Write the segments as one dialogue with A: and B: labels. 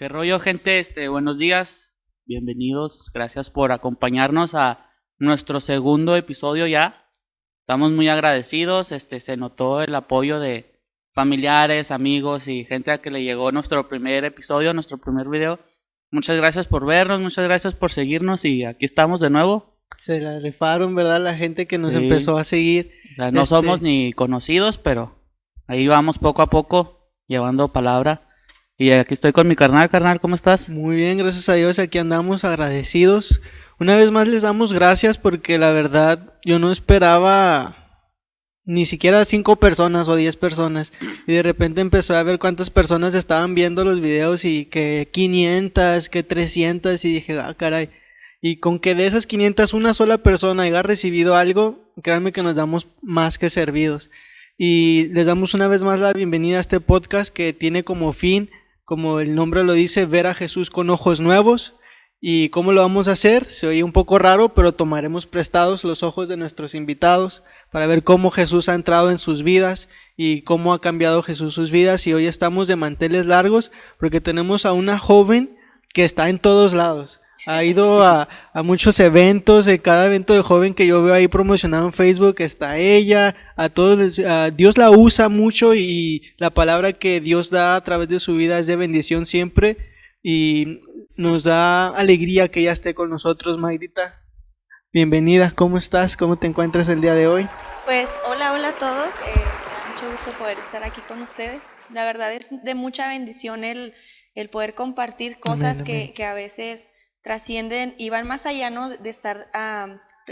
A: ¿Qué rollo, gente? Buenos días, bienvenidos, gracias por acompañarnos a nuestro segundo episodio ya. Estamos muy agradecidos, se notó el apoyo de familiares, amigos y gente a que le llegó nuestro primer episodio, nuestro primer video. Muchas gracias por vernos, muchas gracias por seguirnos y aquí estamos de nuevo.
B: Se la rifaron, ¿verdad? La gente que nos
A: Sí.
B: empezó a seguir.
A: O sea, no somos ni conocidos, pero ahí vamos poco a poco llevando palabra. Y aquí estoy con mi carnal, ¿cómo estás?
B: Muy bien, gracias a Dios, aquí andamos agradecidos. Una vez más les damos gracias porque la verdad yo no esperaba ni siquiera 5 personas o 10 personas. Y de repente empezó a ver cuántas personas estaban viendo los videos y que 500, que 300 y dije, ah, caray. Y con que de esas 500 una sola persona haya recibido algo, créanme que nos damos más que servidos. Y les damos una vez más la bienvenida a este podcast que tiene como fin, como el nombre lo dice, ver a Jesús con ojos nuevos. ¿Y cómo lo vamos a hacer? Se oye un poco raro, pero tomaremos prestados los ojos de nuestros invitados para ver cómo Jesús ha entrado en sus vidas y cómo ha cambiado Jesús sus vidas. Y hoy estamos de manteles largos porque tenemos a una joven que está en todos lados. Ha ido a muchos eventos, en cada evento de joven que yo veo ahí promocionado en Facebook está ella, a todos Dios la usa mucho y la palabra que Dios da a través de su vida es de bendición siempre y nos da alegría que ella esté con nosotros. Mayrita, bienvenida, ¿cómo estás? ¿Cómo te encuentras el día de hoy?
C: Pues hola a todos, me da mucho gusto poder estar aquí con ustedes. La verdad es de mucha bendición el poder compartir cosas
B: Amén.
C: Que a veces trascienden y van más allá, ¿no? De estar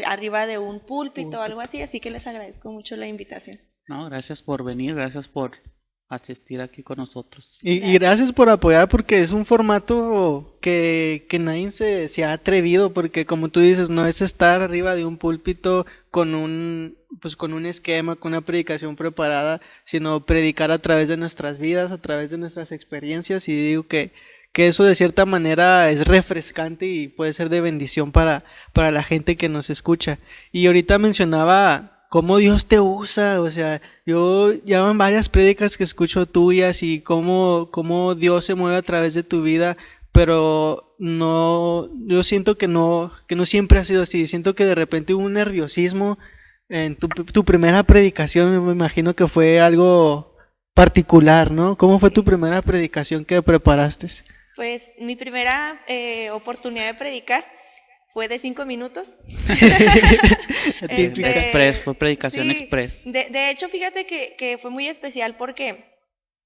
C: arriba de un púlpito o algo así que les agradezco mucho la invitación.
A: No, gracias por venir, gracias por asistir aquí con nosotros.
B: Y gracias por apoyar porque es un formato que nadie se ha atrevido porque como tú dices, no es estar arriba de un púlpito con un esquema, con una predicación preparada, sino predicar a través de nuestras vidas, a través de nuestras experiencias y digo que eso de cierta manera es refrescante y puede ser de bendición para la gente que nos escucha. Y ahorita mencionaba cómo Dios te usa, o sea, yo ya van varias prédicas que escucho tuyas y cómo Dios se mueve a través de tu vida, pero no, yo siento que no siempre ha sido así, siento que de repente hubo un nerviosismo en tu primera predicación, me imagino que fue algo particular, ¿no? ¿Cómo fue tu primera predicación que preparaste?
C: Pues mi primera oportunidad de predicar fue de 5 minutos.
A: Express, fue predicación
C: sí,
A: express.
C: De hecho, fíjate que fue muy especial porque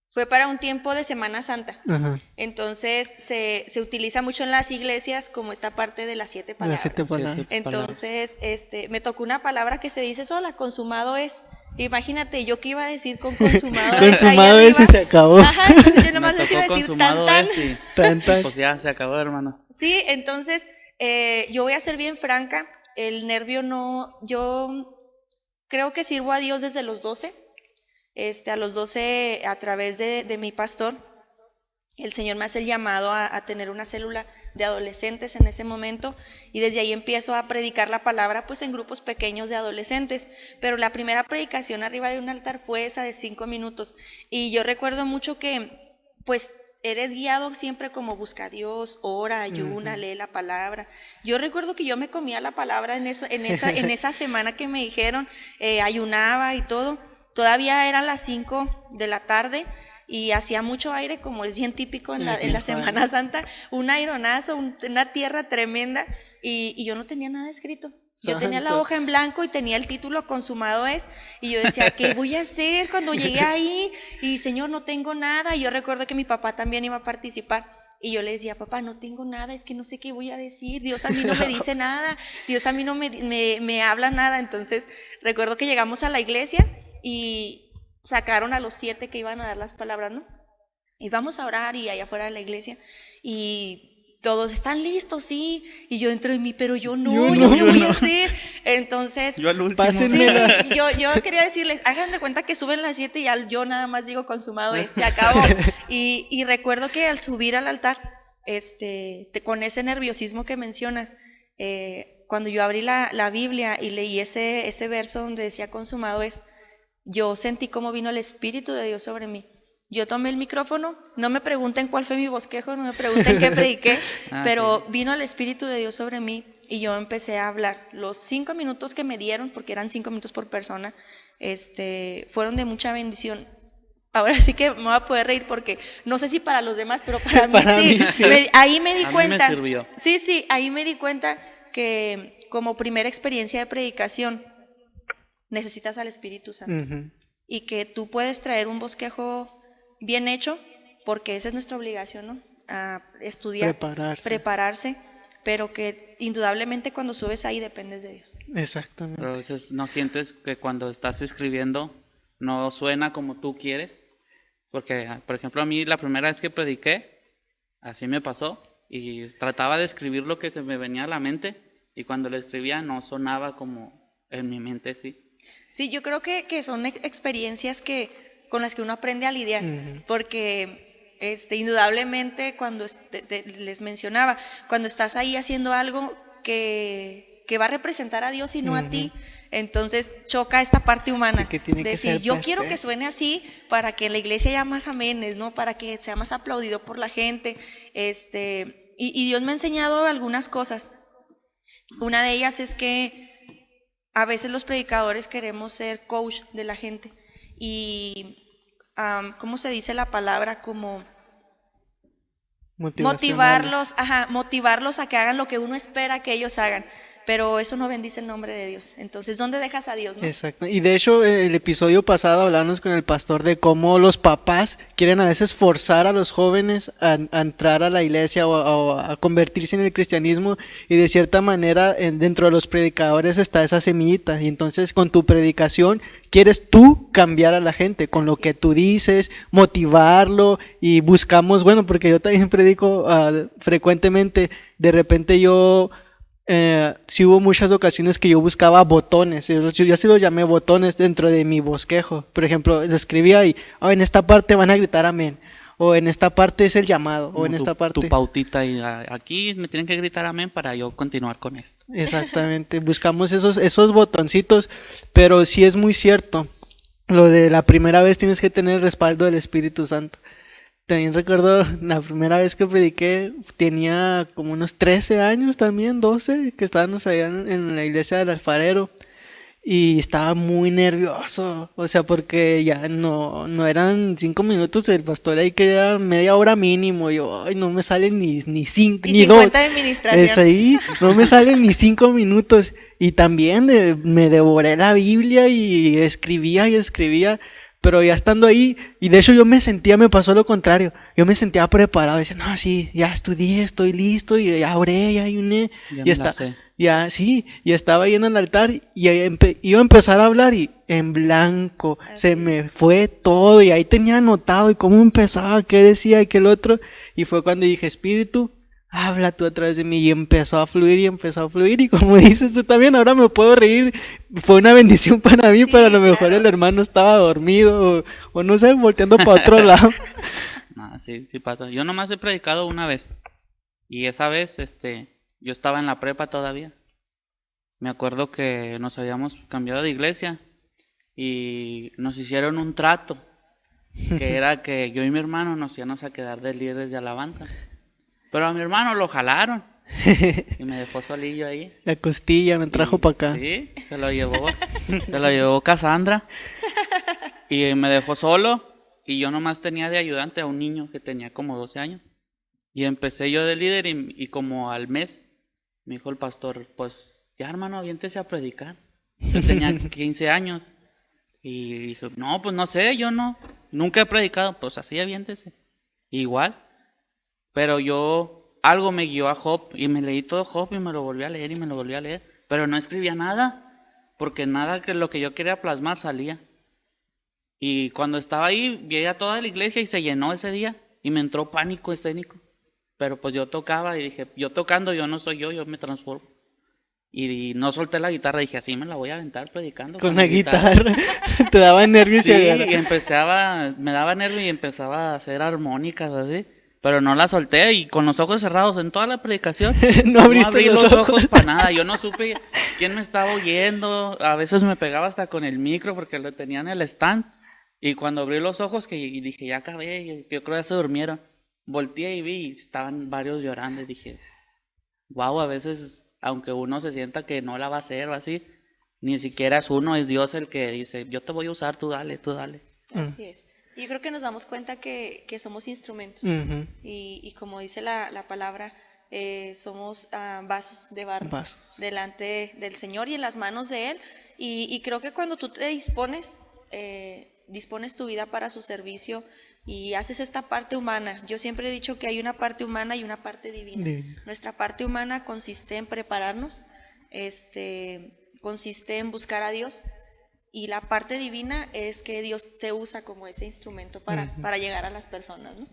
C: fue para un tiempo de Semana Santa.
B: Ajá.
C: Entonces se utiliza mucho en las iglesias como esta parte de las 7 palabras.
B: Las 7 palabras.
C: Entonces me tocó una palabra que se dice sola, consumado es. Imagínate, yo que iba a decir con consumado es.
B: Consumado es y se acabó.
C: Ajá, entonces yo nomás les iba a decir
A: consumado
C: tan.
A: es y
B: Tan, tan.
A: pues ya se acabó, hermanos.
C: Sí, entonces yo voy a ser bien franca, el nervio no, yo creo que sirvo a Dios desde los 12, a los 12 a través de mi pastor, el Señor me hace el llamado a tener una célula de adolescentes en ese momento y desde ahí empiezo a predicar la palabra pues en grupos pequeños de adolescentes, pero la primera predicación arriba de un altar fue esa de 5 minutos y yo recuerdo mucho que pues eres guiado siempre como busca a Dios, ora, ayuna, lee la palabra. Yo recuerdo que yo me comía la palabra en esa semana que me dijeron, ayunaba y todo. Todavía eran las 5 de la tarde y hacía mucho aire, como es bien típico en la Semana Santa, un aironazo, una tierra tremenda y yo no tenía nada escrito. Yo tenía la hoja en blanco y tenía el título consumado es y yo decía, ¿qué voy a hacer cuando llegué ahí? Y Señor, no tengo nada. Y yo recuerdo que mi papá también iba a participar y yo le decía, papá, no tengo nada, es que no sé qué voy a decir, Dios a mí no me dice nada, Dios a mí no me habla nada. Entonces recuerdo que llegamos a la iglesia y sacaron a los 7 que iban a dar las palabras, ¿no? Y vamos a orar y allá afuera de la iglesia y todos están listos, sí, y yo entro en mí, pero yo qué voy a hacer. Entonces,
A: Yo al último.
B: Pásenmela.
C: sí, yo quería decirles, hagan de cuenta que suben las 7 y yo nada más digo consumado es, se acabó. Y recuerdo que al subir al altar, con ese nerviosismo que mencionas, cuando yo abrí la Biblia y leí ese verso donde decía consumado es, yo sentí como vino el Espíritu de Dios sobre mí. Yo tomé el micrófono, no me pregunten cuál fue mi bosquejo, no me pregunten qué prediqué, pero vino el Espíritu de Dios sobre mí y yo empecé a hablar. Los 5 minutos que me dieron, porque eran 5 minutos por persona, fueron de mucha bendición. Ahora sí que me voy a poder reír porque no sé si para los demás, pero para mí sí. Ahí me di cuenta.
A: Mí me sirvió.
C: Sí, ahí me di cuenta que como primera experiencia de predicación necesitas al Espíritu Santo. Uh-huh. Y que tú puedes traer un bosquejo bien hecho, porque esa es nuestra obligación, ¿no? A estudiar, prepararse, pero que indudablemente cuando subes ahí dependes de Dios.
B: Exactamente.
A: Pero a veces no sientes que cuando estás escribiendo no suena como tú quieres, porque por ejemplo a mí la primera vez que prediqué así me pasó y trataba de escribir lo que se me venía a la mente y cuando lo escribía no sonaba como en mi mente. Sí,
C: yo creo que son experiencias con las que uno aprende a lidiar, uh-huh. Porque indudablemente cuando les mencionaba, cuando estás ahí haciendo algo que va a representar a Dios y no, uh-huh, a ti, entonces choca esta parte humana de decir, yo quiero que suene así para que en la iglesia haya más amenes, ¿no? Para que sea más aplaudido por la gente, y Dios me ha enseñado algunas cosas. Una de ellas es que a veces los predicadores queremos ser coach de la gente y ¿cómo se dice la palabra? Como motivarlos a que hagan lo que uno espera que ellos hagan. Pero eso no bendice el nombre de Dios. Entonces, ¿dónde dejas a Dios, no?
B: Exacto. Y de hecho, el episodio pasado hablábamos con el pastor de cómo los papás quieren a veces forzar a los jóvenes a entrar a la iglesia o a convertirse en el cristianismo, y de cierta manera dentro de los predicadores está esa semillita, y entonces con tu predicación quieres tú cambiar a la gente, con lo que tú dices, motivarlo, y buscamos, bueno, porque yo también predico frecuentemente, de repente yo... sí hubo muchas ocasiones que yo buscaba botones, yo así los llamé botones dentro de mi bosquejo. Por ejemplo, lo escribía y en esta parte van a gritar amén, o en esta parte es el llamado, o en esta parte...
A: Tu pautita, y aquí me tienen que gritar amén para yo continuar con esto.
B: Exactamente, buscamos esos botoncitos, pero sí es muy cierto, lo de la primera vez tienes que tener el respaldo del Espíritu Santo. También recuerdo la primera vez que prediqué, tenía como unos 13 años también, 12, que estábamos allá en la iglesia del Alfarero, y estaba muy nervioso, o sea, porque ya no eran 5 minutos, el pastor ahí quería media hora mínimo, yo, no me salen ni 5, ni 2, es ahí, no me salen ni 5 minutos, y también me devoré la Biblia y escribía, pero ya estando ahí, y de hecho me pasó lo contrario, yo me sentía preparado, decía, no, sí, ya estudié, estoy listo, y ya oré, ya ayuné, y estaba ahí en el altar, y iba a empezar a hablar, y en blanco, se me fue todo, y ahí tenía anotado, y cómo empezaba, qué decía, y qué el otro, y fue cuando dije, Espíritu, habla tú a través de mí, y empezó a fluir, y como dices tú también, ahora me puedo reír, fue una bendición para mí, pero a lo mejor el hermano estaba dormido, o no sé, volteando para otro lado.
A: Sí pasa, yo nomás he predicado una vez, y esa vez, yo estaba en la prepa todavía, me acuerdo que nos habíamos cambiado de iglesia, y nos hicieron un trato, que era que yo y mi hermano nos íbamos a quedar de líderes de alabanza. Pero a mi hermano lo jalaron y me dejó solillo ahí.
B: La costilla me trajo para acá.
A: Sí, se lo llevó Cassandra y me dejó solo, y yo nomás tenía de ayudante a un niño que tenía como 12 años. Y empecé yo de líder y como al mes me dijo el pastor, pues ya hermano, aviéntese a predicar. Yo tenía 15 años y dije, no, pues no sé, yo nunca he predicado, pues así aviéntese. Igual. Pero algo me guió a Job, y me leí todo Job y me lo volví a leer, pero no escribía nada, porque nada que lo que yo quería plasmar salía. Y cuando estaba ahí, vi a toda la iglesia y se llenó ese día, y me entró pánico escénico. Pero pues yo tocaba y dije, yo tocando, yo no soy yo me transformo. Y no solté la guitarra, dije, así me la voy a aventar predicando.
B: Con la guitarra. Te daba nervios.
A: Sí, y me daba nervios y empezaba a hacer armónicas así. Pero no la solté, y con los ojos cerrados en toda la predicación.
B: No abrí
A: los ojos para nada. Yo no supe quién me estaba oyendo. A veces me pegaba hasta con el micro porque lo tenía en el stand. Y cuando abrí los ojos y dije, ya acabé, yo creo que ya se durmieron. Volteé y vi y estaban varios llorando y dije, wow, a veces, aunque uno se sienta que no la va a hacer o así, ni siquiera es uno, es Dios el que dice, yo te voy a usar, tú dale, tú dale.
C: Así es. Y yo creo que nos damos cuenta que somos instrumentos.
B: Ujú.
C: Y como dice la palabra, somos vasos de barro
B: Vasos.
C: delante del Señor y en las manos de Él. Y creo que cuando tú te dispones tu vida para su servicio y haces esta parte humana. Yo siempre he dicho que hay una parte humana y una parte divina.
B: Divina.
C: Nuestra parte humana consiste en prepararnos, consiste en buscar a Dios. Y la parte divina es que Dios te usa como ese instrumento para llegar a las personas, ¿no?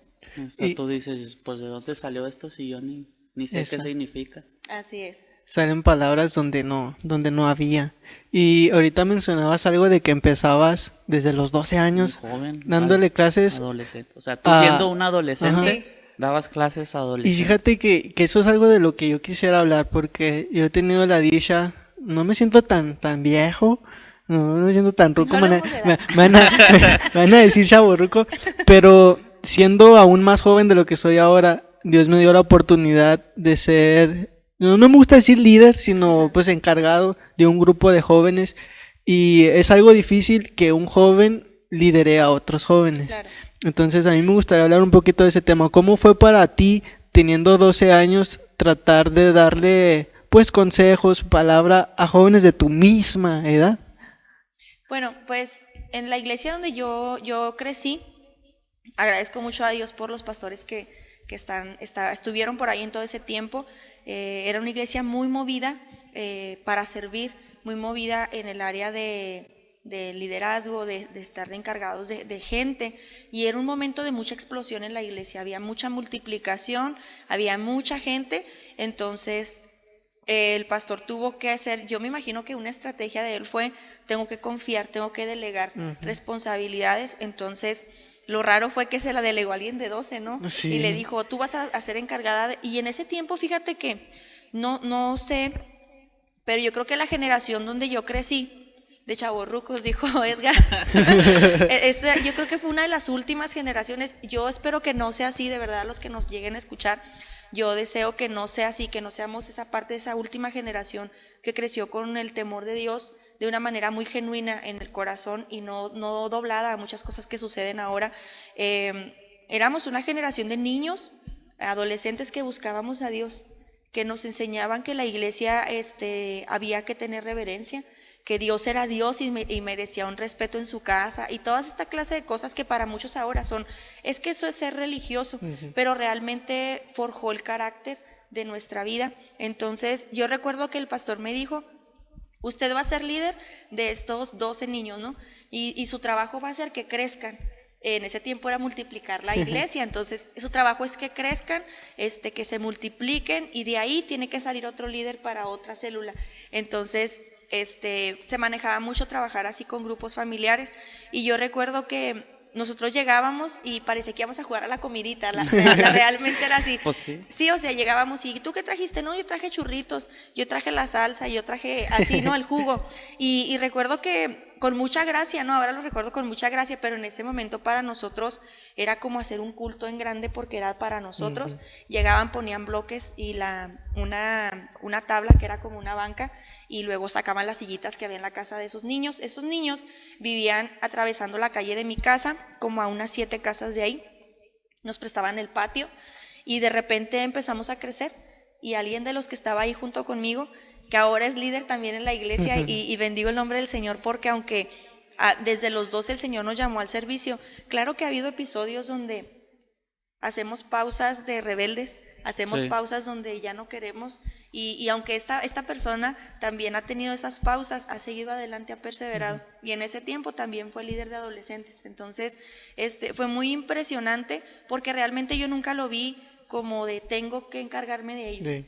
A: Hasta tú dices, pues ¿de dónde salió esto si yo ni sé qué significa?
C: Así es.
B: Salen palabras donde no había. Y ahorita mencionabas algo de que empezabas desde los 12 años
A: Muy joven,
B: dándole clases.
A: adolescente. O sea, tú
B: a-
A: siendo un adolescente,
C: Ajá. Sí.
A: dabas clases a
B: Y
A: adolescentes.
B: fíjate que eso es algo de lo que yo quisiera hablar, porque yo he tenido la dicha, no me siento tan viejo, no me siento tan ruco,
C: No
B: me
C: hablamos de edad.
B: me van a decir chavorruco, pero siendo aún más joven de lo que soy ahora, Dios me dio la oportunidad de ser, no me gusta decir líder, sino pues encargado de un grupo de jóvenes, y es algo difícil que un joven lidere a otros jóvenes.
C: Claro.
B: Entonces a mí me gustaría hablar un poquito de ese tema. ¿Cómo fue para ti, teniendo 12 años, tratar de darle pues consejos, palabra a jóvenes de tu misma edad?
C: Bueno, pues en la iglesia donde yo crecí, agradezco mucho a Dios por los pastores que estuvieron por ahí en todo ese tiempo. Era una iglesia muy movida para servir, muy movida en el área de liderazgo, de estar de encargados de gente, y era un momento de mucha explosión en la iglesia, había mucha multiplicación, había mucha gente, entonces el pastor tuvo que hacer, yo me imagino que una estrategia de él fue, tengo que confiar, tengo que delegar responsabilidades, entonces lo raro fue que se la delegó a alguien de 12, ¿no?
B: Sí.
C: Y le dijo, tú vas a ser encargada, y en ese tiempo, fíjate que, no sé, pero yo creo que la generación donde yo crecí, de chavorrucos, dijo Edgar, yo creo que fue una de las últimas generaciones, yo espero que no sea así, de verdad, los que nos lleguen a escuchar, yo deseo que no sea así, que no seamos esa parte de esa última generación que creció con el temor de Dios de una manera muy genuina en el corazón y no doblada a muchas cosas que suceden ahora. Éramos una generación de niños, adolescentes que buscábamos a Dios, que nos enseñaban que la iglesia había que tener reverencia, que Dios era Dios y merecía un respeto en su casa y toda esta clase de cosas que para muchos ahora es que eso es ser religioso, pero realmente forjó el carácter de nuestra vida. Entonces yo recuerdo que el pastor me dijo, usted va a ser líder de estos 12 niños, ¿no? Y su trabajo va a ser que crezcan. En ese tiempo era multiplicar la iglesia, entonces su trabajo es que crezcan, que se multipliquen, y de ahí tiene que salir otro líder para otra célula. Entonces se manejaba mucho trabajar así con grupos familiares, y yo recuerdo que nosotros llegábamos y parecía que íbamos a jugar a la comidita, realmente era así.
A: Pues sí.
C: Sí, o sea, llegábamos y ¿tú qué trajiste? No, yo traje churritos, yo traje la salsa, yo traje así, ¿no? El jugo. Y recuerdo que con mucha gracia, ¿no? Ahora lo recuerdo con mucha gracia, pero en ese momento para nosotros era como hacer un culto en grande porque era para nosotros. Llegaban, ponían bloques y una tabla que era como una banca, y luego sacaban las sillitas que había en la casa de esos niños. Esos niños vivían atravesando la calle de mi casa, como a unas 7 casas de ahí. Nos prestaban el patio y de repente empezamos a crecer, y alguien de los que estaba ahí junto conmigo, que ahora es líder también en la iglesia, y bendigo el nombre del Señor, porque aunque desde los 12 el Señor nos llamó al servicio, claro que ha habido episodios donde hacemos pausas de rebeldes, hacemos pausas donde ya no queremos, y aunque esta persona también ha tenido esas pausas, ha seguido adelante, ha perseverado, y en ese tiempo también fue líder de adolescentes. Entonces fue muy impresionante, porque realmente yo nunca lo vi como de tengo que encargarme de ellos.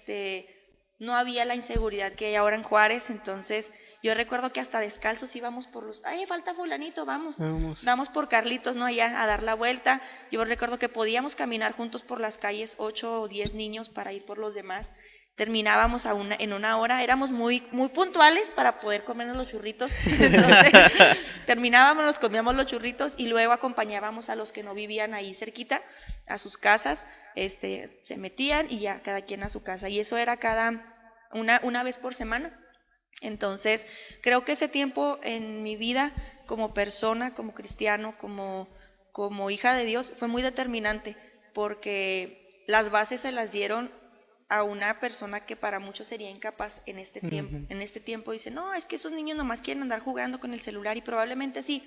C: Sí. No había la inseguridad que hay ahora en Juárez, entonces yo recuerdo que hasta descalzos íbamos por falta fulanito, vamos por Carlitos, ¿no? Allá a dar la vuelta. Yo recuerdo que podíamos caminar juntos por las calles, 8 o 10 niños para ir por los demás, terminábamos en una hora, éramos muy, muy puntuales para poder comernos los churritos. Entonces, terminábamos, nos comíamos los churritos y luego acompañábamos a los que no vivían ahí cerquita, a sus casas, se metían y ya cada quien a su casa. Y eso era una vez por semana. Entonces, creo que ese tiempo en mi vida como persona, como cristiano, como hija de Dios, fue muy determinante, porque las bases se las dieron a una persona que para muchos sería incapaz en este tiempo. En este tiempo dice, no, es que esos niños nomás quieren andar jugando con el celular, y probablemente sí,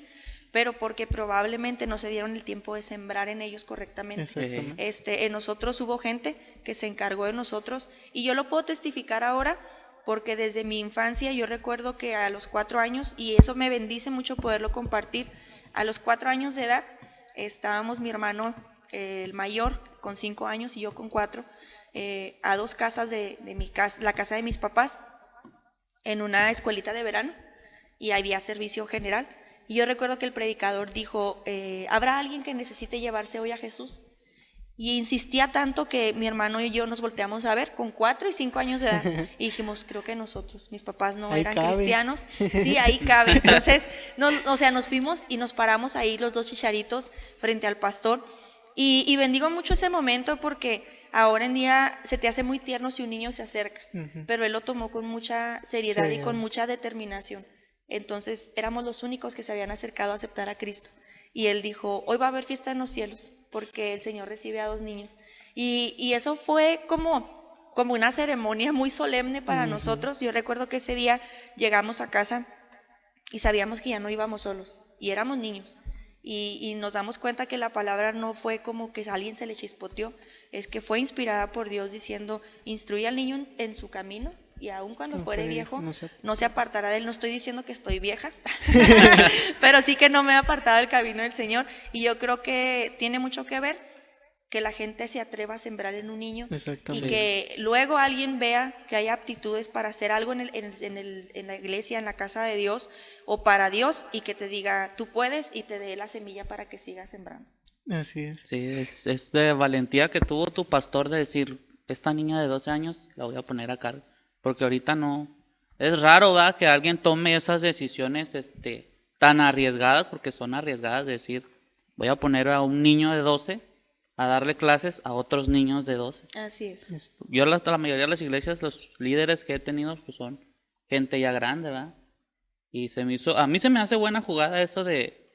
C: pero porque probablemente no se dieron el tiempo de sembrar en ellos correctamente. En nosotros hubo gente que se encargó de nosotros, y yo lo puedo testificar ahora, porque desde mi infancia yo recuerdo que a los 4 años, y eso me bendice mucho poderlo compartir, a los 4 años de edad estábamos mi hermano, el mayor, con 5 años y yo con 4, a 2 casas de mi casa, la casa de mis papás, en una escuelita de verano, y había servicio general. Y yo recuerdo que el predicador dijo, ¿habrá alguien que necesite llevarse hoy a Jesús? Y insistía tanto que mi hermano y yo nos volteamos a ver con 4 y 5 años de edad y dijimos, creo que nosotros, mis papás no
B: ahí
C: eran
B: cabe.
C: Cristianos. Sí, ahí cabe. Entonces, nos fuimos y nos paramos ahí los 2 chicharitos frente al pastor, y bendigo mucho ese momento, porque ahora en día se te hace muy tierno si un niño se acerca, pero él lo tomó con mucha seriedad y con mucha determinación. Entonces éramos los únicos que se habían acercado a aceptar a Cristo, y él dijo, hoy va a haber fiesta en los cielos, porque el Señor recibe a 2 niños. Y eso fue como una ceremonia muy solemne para nosotros. Yo recuerdo que ese día llegamos a casa y sabíamos que ya no íbamos solos, y éramos niños. Y nos damos cuenta que la palabra no fue como que a alguien se le chispoteó, es que fue inspirada por Dios diciendo, instruye al niño en su camino, y aun cuando fuere viejo, no se apartará de él. No estoy diciendo que estoy vieja, pero sí que no me he apartado del camino del Señor. Y yo creo que tiene mucho que ver que la gente se atreva a sembrar en un niño, y que luego alguien vea que hay aptitudes para hacer algo en la iglesia, en la casa de Dios o para Dios, y que te diga, tú puedes, y te dé la semilla para que sigas sembrando.
B: Así es.
A: Sí, es de valentía que tuvo tu pastor de decir, esta niña de 12 años la voy a poner a cargo, porque ahorita no, es raro, ¿verdad?, que alguien tome esas decisiones tan arriesgadas, porque son arriesgadas, de decir, voy a poner a un niño de 12 a darle clases a otros niños de 12.
C: Así es.
A: Yo la mayoría de las iglesias, los líderes que he tenido, pues son gente ya grande, ¿verdad? Y a mí se me hace buena jugada eso de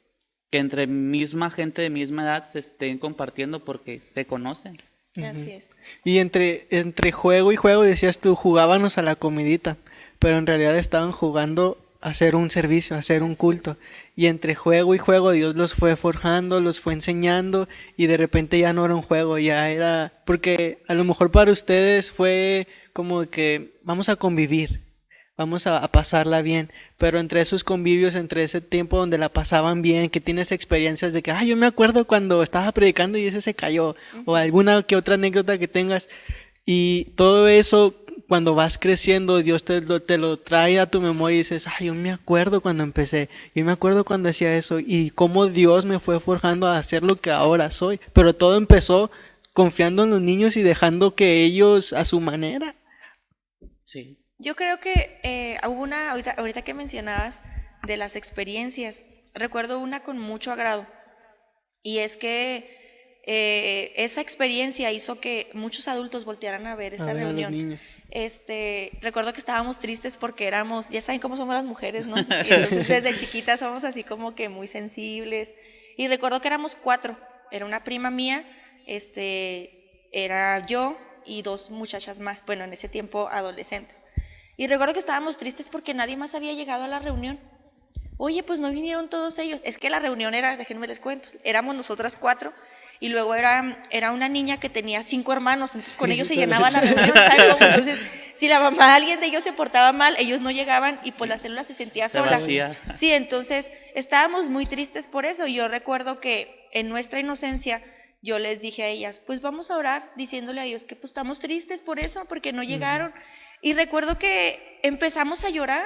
A: que entre misma gente de misma edad se estén compartiendo, porque se conocen.
C: Así es.
B: Y entre juego y juego, decías tú, jugábamos a la comidita, pero en realidad estaban jugando a hacer un servicio, a hacer un culto. Y entre juego y juego Dios los fue forjando, los fue enseñando, y de repente ya no era un juego, ya era, porque a lo mejor para ustedes fue como que vamos a convivir, vamos a pasarla bien, pero entre esos convivios, entre ese tiempo donde la pasaban bien, que tienes experiencias de que, yo me acuerdo cuando estaba predicando y ese se cayó, o alguna que otra anécdota que tengas, y todo eso, cuando vas creciendo, Dios te lo trae a tu memoria y dices, yo me acuerdo cuando empecé, yo me acuerdo cuando hacía eso, y cómo Dios me fue forjando a hacer lo que ahora soy. Pero todo empezó confiando en los niños y dejando que ellos a su manera.
A: Sí.
C: Yo creo que hubo ahorita que mencionabas de las experiencias, recuerdo una con mucho agrado, y es que esa experiencia hizo que muchos adultos voltearan a ver esa reunión. Recuerdo que estábamos tristes porque éramos, ya saben cómo somos las mujeres, ¿no? Y entonces, desde chiquitas somos así como que muy sensibles, y recuerdo que éramos 4, era una prima mía, era yo y 2 muchachas más, bueno, en ese tiempo adolescentes. Y recuerdo que estábamos tristes porque nadie más había llegado a la reunión. Oye, pues no vinieron todos ellos. Es que la reunión era, déjenme les cuento, éramos nosotras 4, y luego era una niña que tenía 5 hermanos, entonces con ellos se llenaba la reunión, ¿sabes cómo? Entonces, si la mamá de alguien de ellos se portaba mal, ellos no llegaban, y pues la célula se sentía sola. Sí, entonces estábamos muy tristes por eso. Y yo recuerdo que en nuestra inocencia yo les dije a ellas, pues vamos a orar diciéndole a Dios que pues estamos tristes por eso, porque no llegaron. Y recuerdo que empezamos a llorar,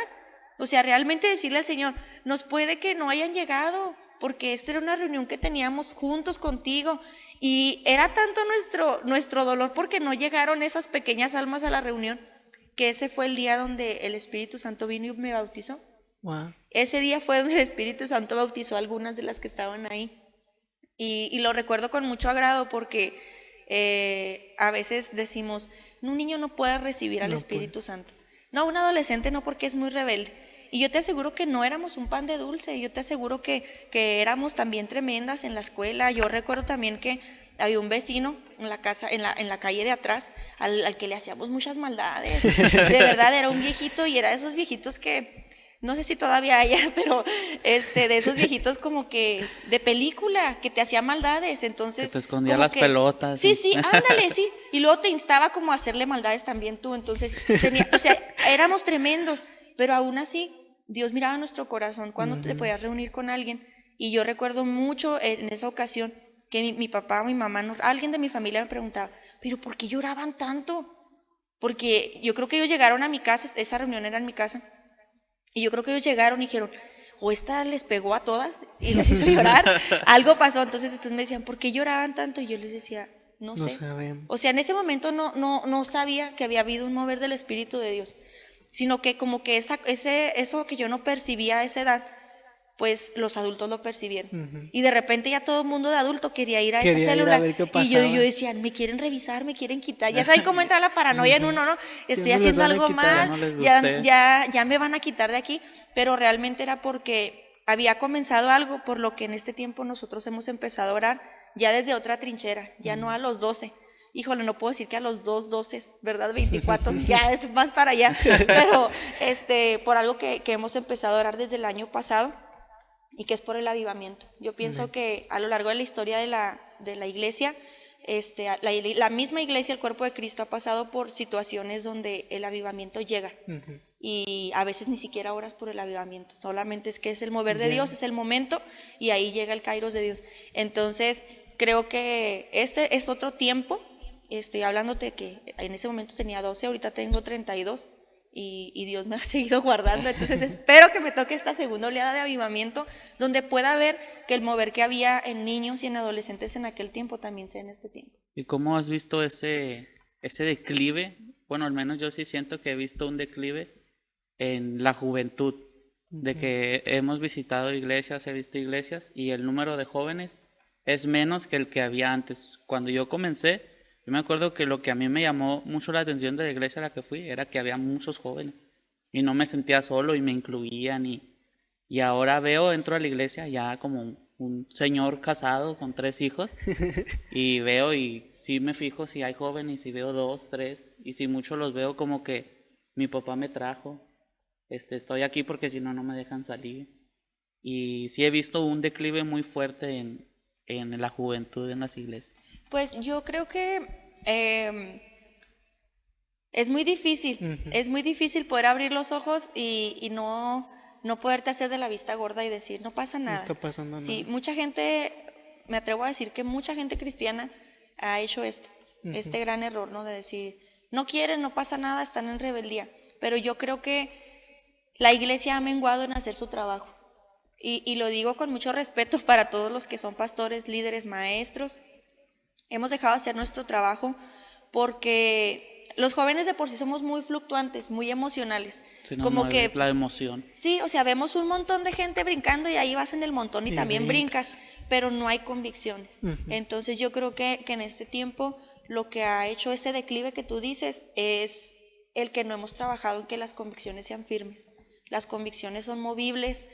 C: o sea, realmente decirle al Señor, nos puede que no hayan llegado, porque esta era una reunión que teníamos juntos contigo, Y era tanto nuestro dolor porque no llegaron esas pequeñas almas a la reunión, que ese fue el día donde el Espíritu Santo vino y me bautizó.
B: Wow.
C: Ese día fue donde el Espíritu Santo bautizó a algunas de las que estaban ahí. Y lo recuerdo con mucho agrado porque a veces decimos, un niño no puede recibir al Espíritu Santo. No, un adolescente no, porque es muy rebelde. Y yo te aseguro que no éramos un pan de dulce, yo te aseguro que éramos también tremendas en la escuela. Yo recuerdo también que había un vecino en la casa, en la calle de atrás, al que le hacíamos muchas maldades. De verdad, era un viejito, y era de esos viejitos que, no sé si todavía haya, pero de esos viejitos como que de película, que te hacía maldades. Entonces,
A: que te escondía
C: como
A: las
C: que,
A: pelotas.
C: Sí, sí, ándale, sí. Y luego te instaba como a hacerle maldades también tú. Entonces, o sea, éramos tremendos, pero aún así, Dios miraba nuestro corazón cuando te podías reunir con alguien. Y yo recuerdo mucho en esa ocasión que mi papá o mi mamá, alguien de mi familia me preguntaba, ¿pero por qué lloraban tanto? Porque yo creo que ellos llegaron a mi casa, esa reunión era en mi casa, y yo creo que ellos llegaron y dijeron, o esta les pegó a todas y les hizo llorar, algo pasó. Entonces después me decían, ¿por qué lloraban tanto? Y yo les decía, no sé.
B: Sabemos.
C: O sea, en ese momento no sabía que había habido un mover del Espíritu de Dios, sino que como que eso que yo no percibía a esa edad, pues los adultos lo percibieron. Y de repente ya todo el mundo de adulto quería ir a esa célula. Y yo decía, me quieren revisar, me quieren quitar. Ya saben cómo entra la paranoia en uno, ¿no? Estoy haciendo algo mal, ya me van a quitar de aquí. Pero realmente era porque había comenzado algo por lo que en este tiempo nosotros hemos empezado a orar ya desde otra trinchera, ya no a los 12. Híjole, no puedo decir que a los 12, ¿verdad? 24, ya es más para allá. Pero por algo que hemos empezado a orar desde el año pasado, y que es por el avivamiento. Yo pienso que a lo largo de la historia de la iglesia, la misma iglesia, el cuerpo de Cristo, ha pasado por situaciones donde el avivamiento llega. Y a veces ni siquiera oras por el avivamiento, solamente es que es el mover de Dios, es el momento, y ahí llega el kairos de Dios. Entonces, creo que este es otro tiempo. Estoy hablándote que en ese momento tenía 12, ahorita tengo 32. Y Dios me ha seguido guardando. Entonces espero que me toque esta segunda oleada de avivamiento, donde pueda ver que el mover que había en niños y en adolescentes en aquel tiempo también sea en este tiempo.
A: ¿Y cómo has visto ese declive? Bueno, al menos yo sí siento que he visto un declive en la juventud, de que hemos visitado iglesias, he visto iglesias, y el número de jóvenes es menos que el que había antes. Cuando yo comencé, yo me acuerdo que lo que a mí me llamó mucho la atención de la iglesia a la que fui era que había muchos jóvenes y no me sentía solo y me incluían, y ahora entro a la iglesia ya como un señor casado con 3 hijos y veo, y sí me fijo si hay jóvenes, y si veo 2, 3, y si muchos los veo como que mi papá me trajo, estoy aquí porque si no, no me dejan salir. Y sí he visto un declive muy fuerte en la juventud en las iglesias.
C: Pues yo creo que es muy difícil poder abrir los ojos y no poderte hacer de la vista gorda y decir, no pasa nada.
B: No está pasando nada.
C: Sí, mucha gente, me atrevo a decir que mucha gente cristiana ha hecho este gran error, ¿no? De decir, no quieren, no pasa nada, están en rebeldía. Pero yo creo que la iglesia ha menguado en hacer su trabajo. Y lo digo con mucho respeto para todos los que son pastores, líderes, maestros. Hemos dejado de hacer nuestro trabajo porque los jóvenes de por sí somos muy fluctuantes, muy emocionales.
A: Sí, no,
C: como que
A: la emoción.
C: Sí, o sea, vemos un montón de gente brincando y ahí vas en el montón y también brincas, pero no hay convicciones. Entonces yo creo que en este tiempo lo que ha hecho ese declive que tú dices es el que no hemos trabajado en que las convicciones sean firmes. Las convicciones son movibles,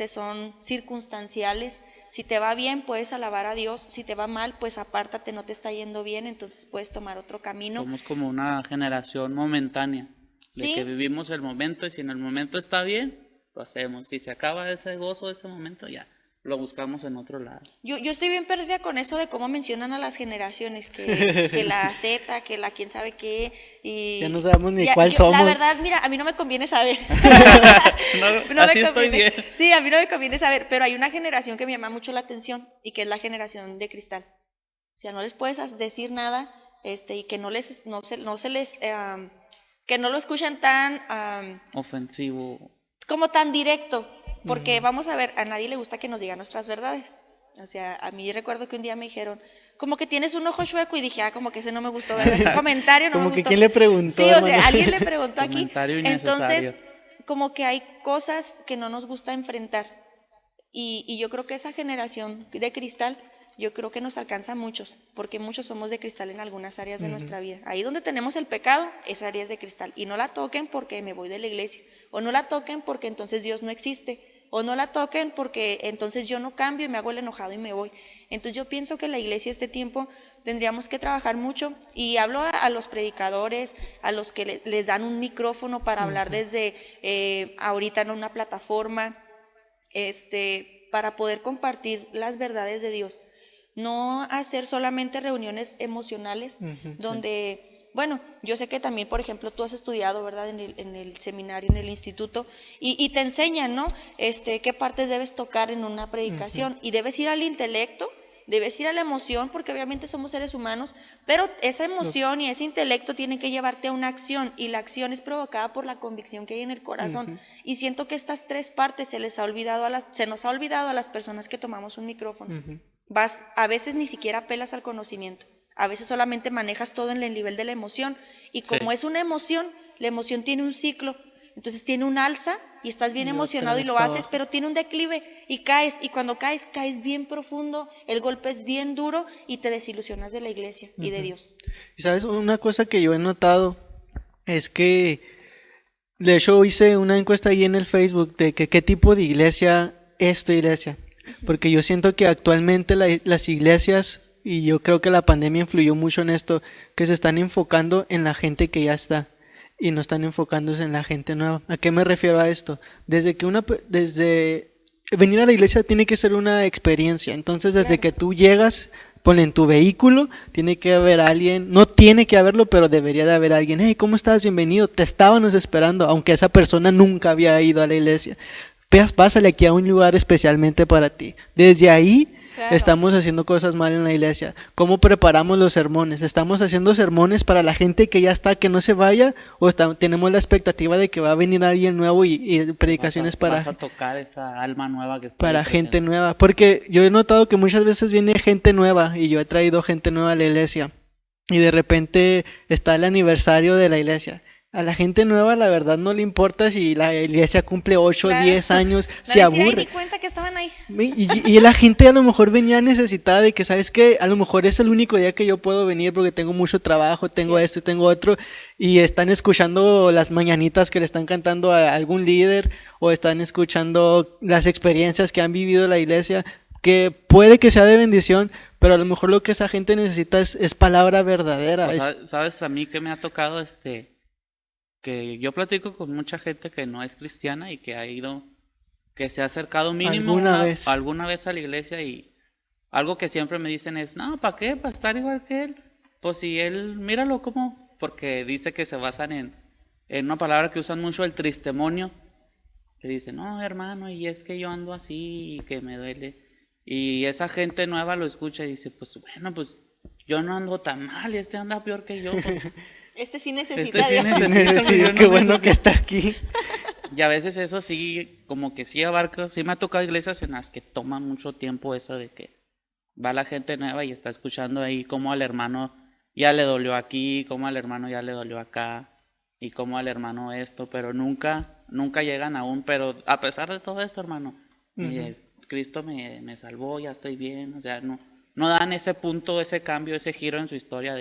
C: son circunstanciales. Si te va bien, puedes alabar a Dios. Si te va mal, pues apártate, no te está yendo bien, entonces puedes tomar otro camino.
A: Somos como una generación momentánea, de
C: ¿Sí?
A: que vivimos el momento, y si en el momento está bien, lo hacemos. Si se acaba ese gozo, ese momento, ya lo buscamos en otro lado.
C: Yo estoy bien perdida con eso de cómo mencionan a las generaciones, que la Z, que la quién sabe qué. Y
B: ya no sabemos ni cuál somos.
C: La verdad, mira, a mí no me conviene saber.
A: no así estoy bien.
C: Sí, a mí no me conviene saber, pero hay una generación que me llama mucho la atención y que es la generación de cristal. O sea, no les puedes decir nada, y que no se les que no lo escuchan tan
A: ofensivo,
C: como tan directo. Porque vamos a ver, a nadie le gusta que nos digan nuestras verdades. O sea, a mí recuerdo que un día me dijeron, como que tienes un ojo chueco, y dije, como que ese no me gustó, ¿verdad? Ese comentario no me
B: Como
C: gustó.
B: que quién le preguntó,
C: Sí, o
B: hermano.
C: sea, alguien le preguntó aquí.
A: Comentario
C: Entonces,
A: innecesario.
C: como que hay cosas que no nos gusta enfrentar. Y yo creo que esa generación de cristal, yo creo que nos alcanza a muchos, porque muchos somos de cristal en algunas áreas de nuestra vida. Ahí donde tenemos el pecado, esa área es de cristal. Y no la toquen porque me voy de la iglesia. O no la toquen porque entonces Dios no existe. O no la toquen porque entonces yo no cambio y me hago el enojado y me voy. Entonces yo pienso que la iglesia este tiempo tendríamos que trabajar mucho. Y hablo a los predicadores, a los que les dan un micrófono para hablar desde ahorita en una plataforma, para poder compartir las verdades de Dios. No hacer solamente reuniones emocionales donde, bueno, yo sé que también, por ejemplo, tú has estudiado, ¿verdad? En el seminario, en el instituto, y te enseñan, ¿no? Qué partes debes tocar en una predicación, y debes ir al intelecto, debes ir a la emoción, porque obviamente somos seres humanos, pero esa emoción y ese intelecto tienen que llevarte a una acción, y la acción es provocada por la convicción que hay en el corazón. Y siento que estas tres partes se nos ha olvidado a las personas que tomamos un micrófono. A veces ni siquiera apelas al conocimiento, a veces solamente manejas todo en el nivel de la emoción, y como es una emoción, la emoción tiene un ciclo, entonces tiene un alza y estás bien emocionado y lo haces, pero tiene un declive y caes, y cuando caes bien profundo, el golpe es bien duro y te desilusionas de la iglesia y de Dios.
B: Y sabes, una cosa que yo he notado es que, de hecho, hice una encuesta ahí en el Facebook de que qué tipo de iglesia es tu iglesia. Porque yo siento que actualmente las iglesias, y yo creo que la pandemia influyó mucho en esto, que se están enfocando en la gente que ya está y no están enfocándose en la gente nueva. ¿A qué me refiero a esto? Desde venir a la iglesia tiene que ser una experiencia. Entonces, desde que tú llegas, ponle en tu vehículo, tiene que haber alguien, no tiene que haberlo, pero debería de haber alguien. Hey, ¿cómo estás? Bienvenido. Te estábamos esperando, aunque esa persona nunca había ido a la iglesia. Pásale aquí a un lugar especialmente para ti. Desde ahí estamos haciendo cosas mal en la iglesia. ¿Cómo preparamos los sermones? ¿Estamos haciendo sermones para la gente que ya está, que no se vaya? ¿O tenemos la expectativa de que va a venir alguien nuevo y predicaciones
A: vas a tocar esa alma nueva que está
B: para gente nueva? Porque yo he notado que muchas veces viene gente nueva, y yo he traído gente nueva a la iglesia, y de repente está el aniversario de la iglesia. A la gente nueva, la verdad, no le importa si la iglesia cumple 8 o 10 años, se aburre.
C: Ni cuenta que estaban ahí.
B: Y la gente a lo mejor venía necesitada de que, ¿sabes qué? A lo mejor es el único día que yo puedo venir porque tengo mucho trabajo, tengo esto y tengo otro, y están escuchando las mañanitas que le están cantando a algún líder, o están escuchando las experiencias que han vivido la iglesia, que puede que sea de bendición, pero a lo mejor lo que esa gente necesita es palabra verdadera.
A: ¿Sabes a mí que me ha tocado que yo platico con mucha gente que no es cristiana y que ha ido, que se ha acercado mínimo alguna vez a la iglesia, y algo que siempre me dicen es, no, ¿para qué? ¿Para estar igual que él? Pues si él, míralo como, porque dice que se basan en una palabra que usan mucho, el tristemonio, que dice, no, hermano, y es que yo ando así y que me duele, y esa gente nueva lo escucha y dice, pues bueno, pues yo no ando tan mal y anda peor que yo, pues,
C: sí necesita Dios.
B: Sí, qué bueno que está aquí.
A: Y a veces eso sí, como que sí abarca, sí me ha tocado iglesias en las que toma mucho tiempo eso de que va la gente nueva y está escuchando ahí cómo al hermano ya le dolió aquí, cómo al hermano ya le dolió acá, y cómo al hermano esto, pero nunca llegan aún. Pero a pesar de todo esto, hermano, Cristo me salvó, ya estoy bien, o sea, no dan ese punto, ese cambio, ese giro en su historia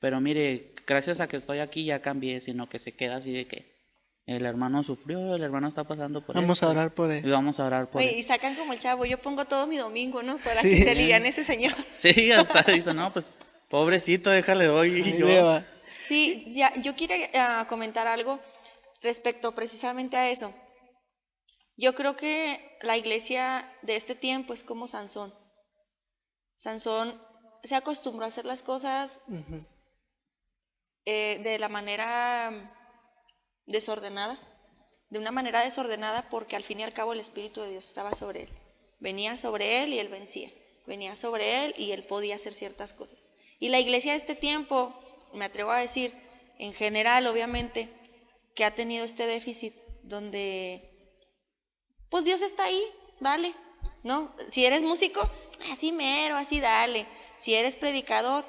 A: pero mire, gracias a que estoy aquí ya cambié, sino que se queda así de que el hermano sufrió, el hermano está pasando por
B: Vamos a orar por él.
A: Y vamos a orar por él.
C: Y sacan como el chavo, yo pongo todo mi domingo, ¿no? Para que se aliviane ese señor.
A: Sí, hasta dice, no, pues, pobrecito, déjale doy. Y yo.
C: Sí, yo quiero comentar algo respecto precisamente a eso. Yo creo que la iglesia de este tiempo es como Sansón. Sansón se acostumbró a hacer las cosas de la manera desordenada, de una manera desordenada, porque al fin y al cabo el Espíritu de Dios estaba sobre él. Venía sobre él y él vencía. Venía sobre él y él podía hacer ciertas cosas. Y la iglesia de este tiempo, me atrevo a decir, en general, obviamente, que ha tenido este déficit donde, pues Dios está ahí, vale, ¿no? Si eres músico, así mero, así dale. si eres predicador,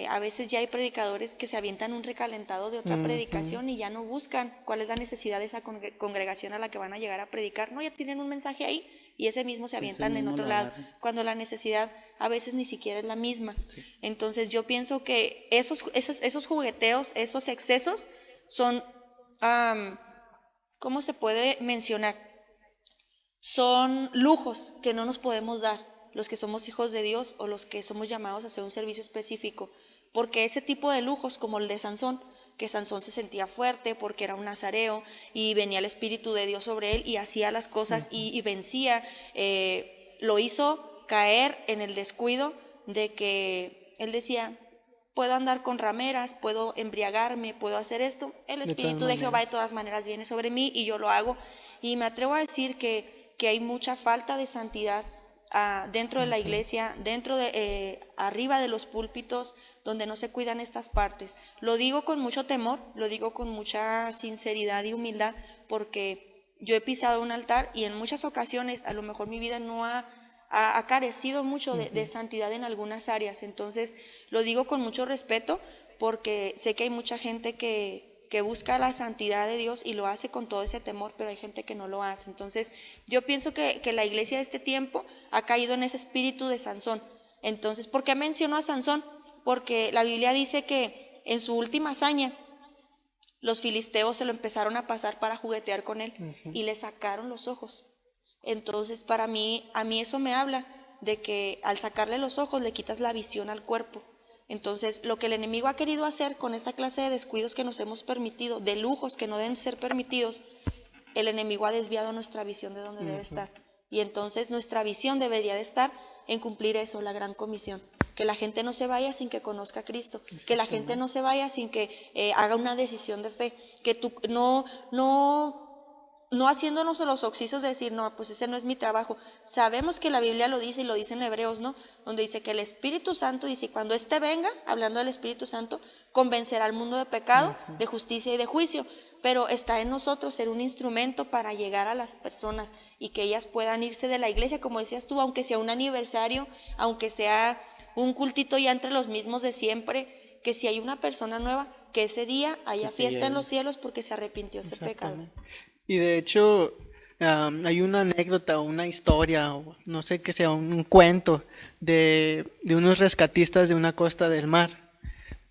C: a veces ya hay predicadores que se avientan un recalentado de otra predicación y ya no buscan cuál es la necesidad de esa congregación a la que van a llegar a predicar. No, ya tienen un mensaje ahí y ese mismo se avientan en otro lado, cuando la necesidad a veces ni siquiera es la misma. Sí. Entonces yo pienso que esos jugueteos, esos excesos son, ¿cómo se puede mencionar? Son lujos que no nos podemos dar los que somos hijos de Dios o los que somos llamados a hacer un servicio específico, porque ese tipo de lujos, como el de Sansón, que Sansón se sentía fuerte porque era un nazareo y venía el Espíritu de Dios sobre él y hacía las cosas y vencía, lo hizo caer en el descuido de que él decía, puedo andar con rameras, puedo embriagarme, puedo hacer esto, el Espíritu de Jehová de todas maneras viene sobre mí y yo lo hago. Y me atrevo a decir que hay mucha falta de santidad dentro de la iglesia, arriba de los púlpitos, donde no se cuidan estas partes. Lo digo con mucho temor, lo digo con mucha sinceridad y humildad, porque yo he pisado un altar y en muchas ocasiones a lo mejor mi vida no ha carecido mucho de santidad en algunas áreas. Entonces lo digo con mucho respeto, porque sé que hay mucha gente que busca la santidad de Dios y lo hace con todo ese temor, pero hay gente que no lo hace. Entonces yo pienso que la iglesia de este tiempo ha caído en ese espíritu de Sansón. Entonces, ¿por qué menciono a Sansón? Porque la Biblia dice que en su última hazaña los filisteos se lo empezaron a pasar para juguetear con él y le sacaron los ojos. Entonces a mí eso me habla de que al sacarle los ojos le quitas la visión al cuerpo. Entonces, lo que el enemigo ha querido hacer con esta clase de descuidos que nos hemos permitido, de lujos que no deben ser permitidos, el enemigo ha desviado nuestra visión de donde debe estar. Y entonces nuestra visión debería de estar en cumplir eso, la gran comisión. Que la gente no se vaya sin que conozca a Cristo, que la gente no se vaya sin que haga una decisión de fe, que tú no haciéndonos los oxisos de decir, no, pues ese no es mi trabajo. Sabemos que la Biblia lo dice y lo dice en Hebreos, ¿no? Donde dice que el Espíritu Santo, dice, cuando éste venga, hablando del Espíritu Santo, convencerá al mundo de pecado, de justicia y de juicio. Pero está en nosotros ser un instrumento para llegar a las personas y que ellas puedan irse de la iglesia, como decías tú, aunque sea un aniversario, aunque sea un cultito ya entre los mismos de siempre, que si hay una persona nueva, que ese día haya fiesta en los cielos porque se arrepintió ese pecado.
B: Y de hecho, hay una anécdota o una historia, o no sé qué sea, un cuento de unos rescatistas de una costa del mar.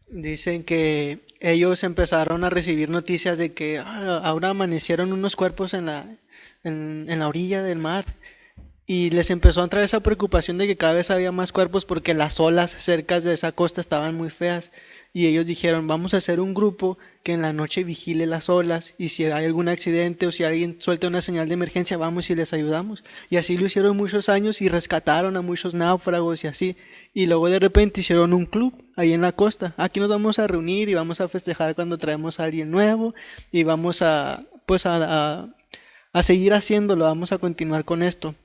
B: Dicen que ellos empezaron a recibir noticias de que ahora amanecieron unos cuerpos en la orilla del mar. Y les empezó a entrar esa preocupación de que cada vez había más cuerpos porque las olas cerca de esa costa estaban muy feas. Y ellos dijeron, vamos a hacer un grupo que en la noche vigile las olas y si hay algún accidente o si alguien suelta una señal de emergencia, vamos y les ayudamos. Y así lo hicieron muchos años y rescataron a muchos náufragos y así. Y luego de repente hicieron un club ahí en la costa. Aquí nos vamos a reunir y vamos a festejar cuando traemos a alguien nuevo y vamos a seguir haciéndolo, vamos a continuar con esto.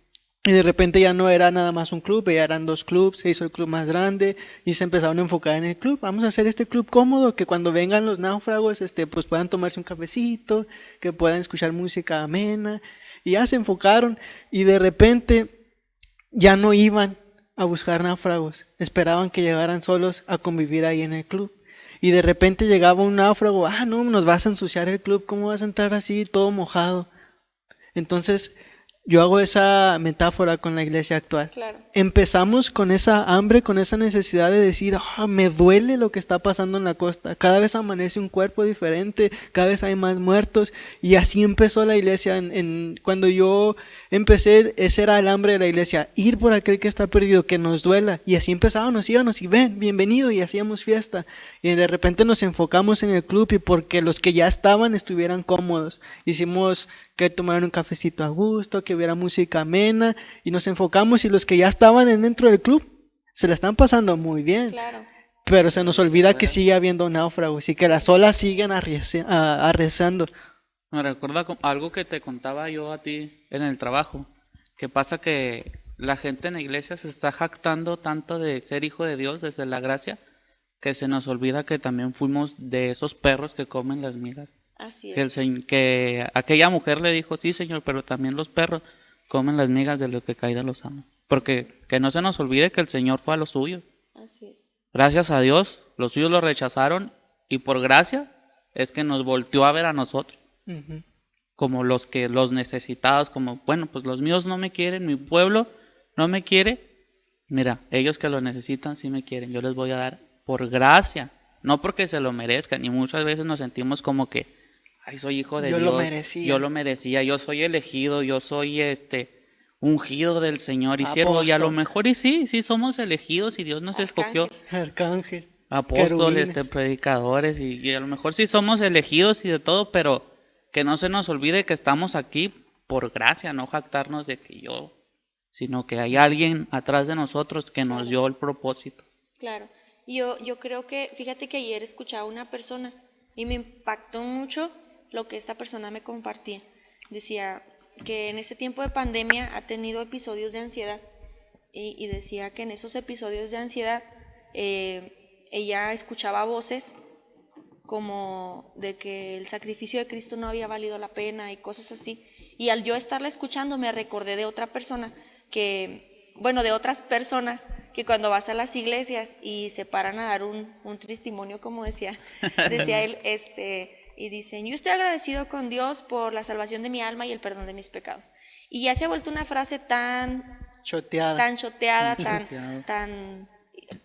B: Y de repente ya no era nada más un club, ya eran 2 clubs, se hizo el club más grande y se empezaron a enfocar en el club. Vamos a hacer este club cómodo, que cuando vengan los náufragos pues puedan tomarse un cafecito, que puedan escuchar música amena. Y ya se enfocaron y de repente ya no iban a buscar náufragos, esperaban que llegaran solos a convivir ahí en el club. Y de repente llegaba un náufrago, no, nos vas a ensuciar el club, ¿cómo vas a entrar así todo mojado? Entonces yo hago esa metáfora con la iglesia actual.
C: Claro.
B: Empezamos con esa hambre, con esa necesidad de decir, me duele lo que está pasando en la costa. Cada vez amanece un cuerpo diferente, cada vez hay más muertos. Y así empezó la iglesia. Cuando yo empecé, ese era el hambre de la iglesia, ir por aquel que está perdido, que nos duela. Y así empezábamos, íbamos y ven, bienvenido, y hacíamos fiesta. Y de repente nos enfocamos en el club y porque los que ya estaban estuvieran cómodos. Hicimos que tomaran un cafecito a gusto, que hubiera música amena y nos enfocamos y los que ya estaban dentro del club se la están pasando muy bien.
C: Claro.
B: Pero se nos olvida que sigue habiendo náufragos y que las olas siguen arreciando.
A: Me recuerda algo que te contaba yo a ti en el trabajo, que pasa que la gente en la iglesia se está jactando tanto de ser hijo de Dios desde la gracia, que se nos olvida que también fuimos de esos perros que comen las migas.
C: Así es.
A: Que aquella mujer le dijo, sí señor, pero también los perros comen las migas de lo que caída los amos. Porque que no se nos olvide que el Señor fue a los suyos
C: Así es.
A: Gracias a Dios, los suyos lo rechazaron y por gracia es que nos volteó a ver a nosotros.
B: Ujú.
A: Como los necesitados, como, bueno, pues los míos no me quieren, mi pueblo no me quiere. Mira, ellos que lo necesitan sí me quieren, yo les voy a dar por gracia, no porque se lo merezcan. Y muchas veces nos sentimos como que, ay, soy hijo de
B: Yo
A: Dios,
B: lo merecía.
A: yo lo merecía, yo soy elegido, yo soy ungido del Señor y siervo. Y a lo
B: Apóstol.
A: mejor y sí somos elegidos y Dios nos escogió.
B: Arcángel.
A: Apóstoles,
B: querubines.
A: predicadores y a lo mejor sí somos elegidos y de todo, pero que no se nos olvide que estamos aquí por gracia, no jactarnos de que yo, sino que hay alguien atrás de nosotros que nos dio el propósito.
C: Claro. Yo creo que, fíjate que ayer escuchaba a una persona y me impactó mucho lo que esta persona me compartía. Decía que en ese tiempo de pandemia ha tenido episodios de ansiedad y decía que en esos episodios de ansiedad ella escuchaba voces como de que el sacrificio de Cristo no había valido la pena y cosas así. Y al yo estarla escuchando me recordé de otra persona de otras personas que cuando vas a las iglesias y se paran a dar un testimonio, como decía él, y dicen, yo estoy agradecido con Dios por la salvación de mi alma y el perdón de mis pecados. Y ya se ha vuelto una frase tan
B: Choteada.
C: choteada,
A: Choteado.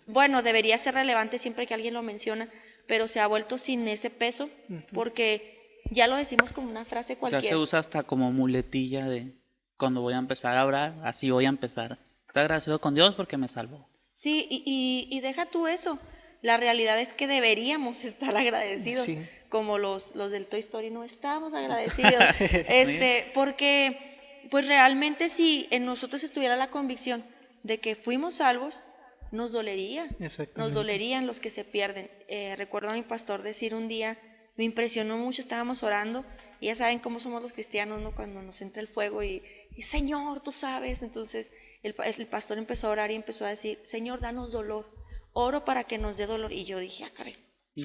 C: bueno, debería ser relevante siempre que alguien lo menciona, pero se ha vuelto sin ese peso, porque ya lo decimos como una frase
A: Ya
C: cualquiera.
A: se usa hasta como muletilla de cuando voy a empezar a orar, así voy a empezar. Estoy agradecido con Dios porque me salvó.
C: Sí, y deja tú eso. La realidad es que deberíamos estar agradecidos,
B: Sí.
C: como los del Toy Story no estamos agradecidos, porque pues realmente si en nosotros estuviera la convicción de que fuimos salvos, nos dolería,
B: Exactamente.
C: nos dolerían los que se pierden. Recuerdo a mi pastor decir un día, me impresionó mucho, estábamos orando, y ya saben cómo somos los cristianos, ¿no? Cuando nos entra el fuego y Señor, tú sabes. Entonces el pastor empezó a orar y empezó a decir, Señor, danos dolor, oro para que nos dé dolor. Y yo dije, caray,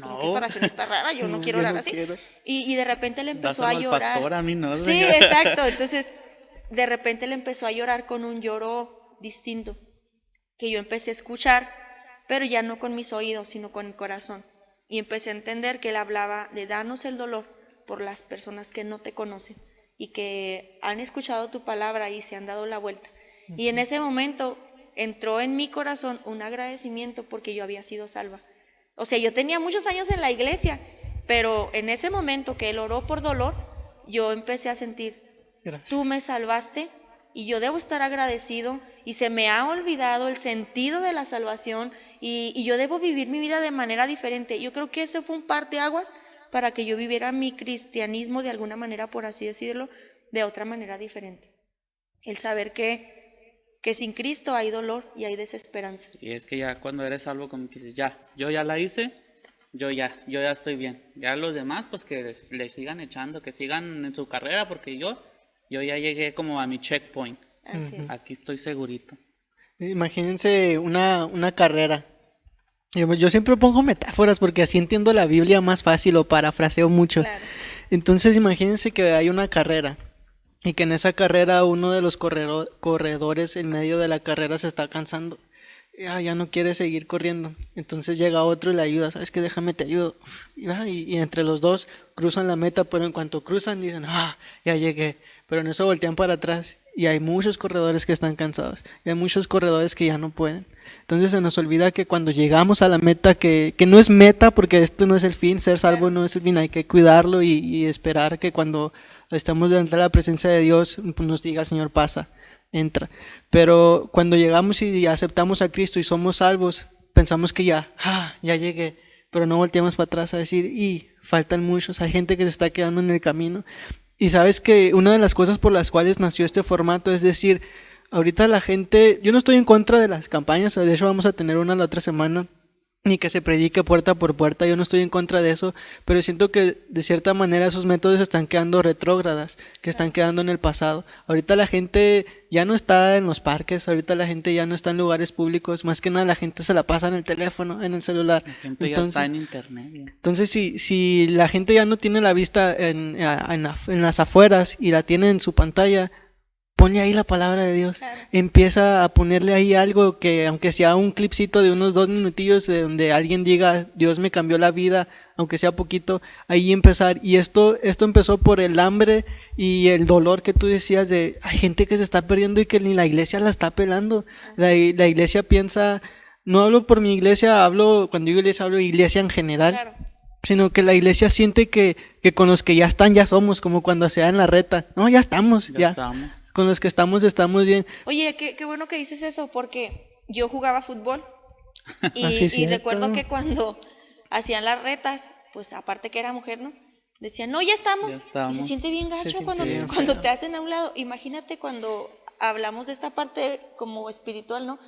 C: como que esta oración está rara, yo no quiero
B: yo
C: orar
B: no
C: así.
B: quiero.
C: Y de repente le empezó a
A: Dáselo al
C: llorar.
A: pastor, a mí no,
C: Sí,
A: señor.
C: exacto. Entonces de repente le empezó a llorar con un lloro distinto, que yo empecé a escuchar, pero ya no con mis oídos, sino con el corazón. Y empecé a entender que él hablaba de darnos el dolor por las personas que no te conocen y que han escuchado tu palabra y se han dado la vuelta. Y en ese momento entró en mi corazón un agradecimiento porque yo había sido salva. O sea, yo tenía muchos años en la iglesia, pero en ese momento que él oró por dolor, yo empecé a sentir,
B: Gracias.
C: tú me salvaste y yo debo estar agradecido y se me ha olvidado el sentido de la salvación y yo debo vivir mi vida de manera diferente. Yo creo que ese fue un parteaguas para que yo viviera mi cristianismo de alguna manera, por así decirlo, de otra manera diferente. El saber que sin Cristo hay dolor y hay desesperanza.
A: Y es que ya cuando eres salvo, como que dices, ya, yo ya la hice, yo ya estoy bien. Ya los demás, pues que le sigan echando, que sigan en su carrera, porque yo ya llegué como a mi checkpoint.
C: Así es.
A: Aquí estoy segurito.
B: Imagínense una carrera. Yo siempre pongo metáforas porque así entiendo la Biblia más fácil o parafraseo mucho.
C: Claro.
B: Entonces imagínense que hay una carrera y que en esa carrera uno de los corredores en medio de la carrera se está cansando. Ya no quiere seguir corriendo. Entonces llega otro y le ayuda. ¿Sabes qué? Déjame te ayudo. Y entre los dos cruzan la meta, pero en cuanto cruzan dicen, ya llegué. Pero en eso voltean para atrás y hay muchos corredores que están cansados. Y hay muchos corredores que ya no pueden. Entonces se nos olvida que cuando llegamos a la meta, que no es meta porque esto no es el fin, ser salvo no es el fin, hay que cuidarlo y esperar que cuando estamos delante de la presencia de Dios nos diga, Señor, pasa, entra. Pero cuando llegamos y aceptamos a Cristo y somos salvos, pensamos que ya llegué, pero no volteamos para atrás a decir, faltan muchos, hay gente que se está quedando en el camino. Y sabes que una de las cosas por las cuales nació este formato es decir, ahorita la gente, yo no estoy en contra de las campañas, de hecho vamos a tener una la otra semana, ni que se predique puerta por puerta, yo no estoy en contra de eso, pero siento que de cierta manera esos métodos están quedando retrógradas, que están quedando en el pasado. Ahorita la gente ya no está en los parques, ahorita la gente ya no está en lugares públicos, más que nada la gente se la pasa en el teléfono, en el celular.
A: La gente ya está en internet. Ya.
B: Entonces si la gente ya no tiene la vista en las afueras y la tiene en su pantalla, ponle ahí la palabra de Dios.
C: Claro.
B: Empieza a ponerle ahí algo que, aunque sea un clipcito de unos 2 minutillos, de donde alguien diga, Dios me cambió la vida, aunque sea poquito, ahí empezar. Y esto empezó por el hambre y el dolor que tú decías de, hay gente que se está perdiendo y que ni la iglesia la está pelando. La iglesia piensa, no hablo por mi iglesia, cuando digo iglesia, hablo de iglesia en general.
C: Claro.
B: Sino que la iglesia siente que con los que ya están, ya somos, como cuando se da en la reta. No, ya estamos, ya.
A: Estamos.
B: Con los que estamos bien.
C: Oye, qué bueno que dices eso, porque yo jugaba fútbol y,
B: Ah, sí,
C: y
B: cierto.
C: recuerdo que cuando hacían las retas, pues aparte que era mujer, ¿no? Decían, no, ya estamos.
A: Ya estamos.
C: Y se siente bien
B: Se
C: gacho
B: siente
C: cuando,
B: bien
C: cuando
B: feo.
C: te hacen a un lado. Imagínate cuando hablamos de esta parte como espiritual, ¿no?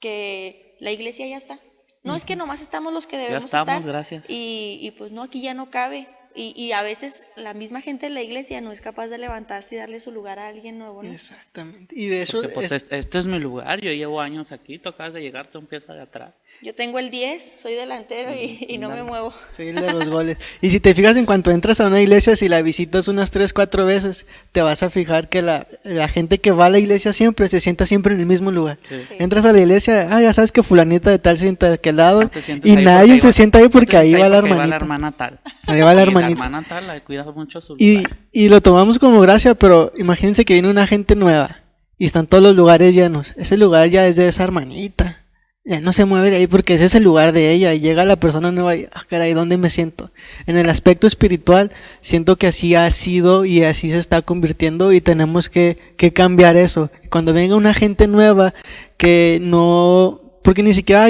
C: Que la iglesia ya está. No es que nomás estamos los que debemos
A: estamos,
C: estar.
A: gracias.
C: Y pues no, aquí ya no cabe. Y a veces la misma gente de la iglesia no es capaz de levantarse y darle su lugar a alguien nuevo, ¿no?
B: Exactamente. Y de eso
A: Porque pues este es mi lugar, yo llevo años aquí, tú acabas de llegar, tú empiezas de atrás.
C: Yo tengo el 10, soy delantero y no me muevo.
B: soy el de los goles. Y si te fijas, en cuanto entras a una iglesia, si la visitas unas 3, 4 veces, te vas a fijar que la gente que va a la iglesia siempre se sienta siempre en el mismo lugar.
A: Sí.
C: Sí.
B: Entras a la iglesia, ya sabes que fulanita de tal se sienta de aquel lado,
A: No te sientes
B: y
A: ahí
B: nadie
A: porque
B: se
A: ahí
B: sienta ahí
A: no te
B: porque ahí
A: sientes
B: va la
A: porque
B: hermanita.
A: hermana tal.
B: Ahí va la
A: Y
B: hermanita.
A: La hermana tal, la cuida mucho su
B: Y,
A: lugar.
B: y lo tomamos como gracia, pero imagínense que viene una gente nueva y están todos los lugares llenos. Ese lugar ya es de esa hermanita. Ya no se mueve de ahí porque ese es el lugar de ella. Y llega la persona nueva y, caray, ¿dónde me siento? En el aspecto espiritual, siento que así ha sido y así se está convirtiendo y tenemos que cambiar eso. Cuando venga una gente nueva que no... Porque ni siquiera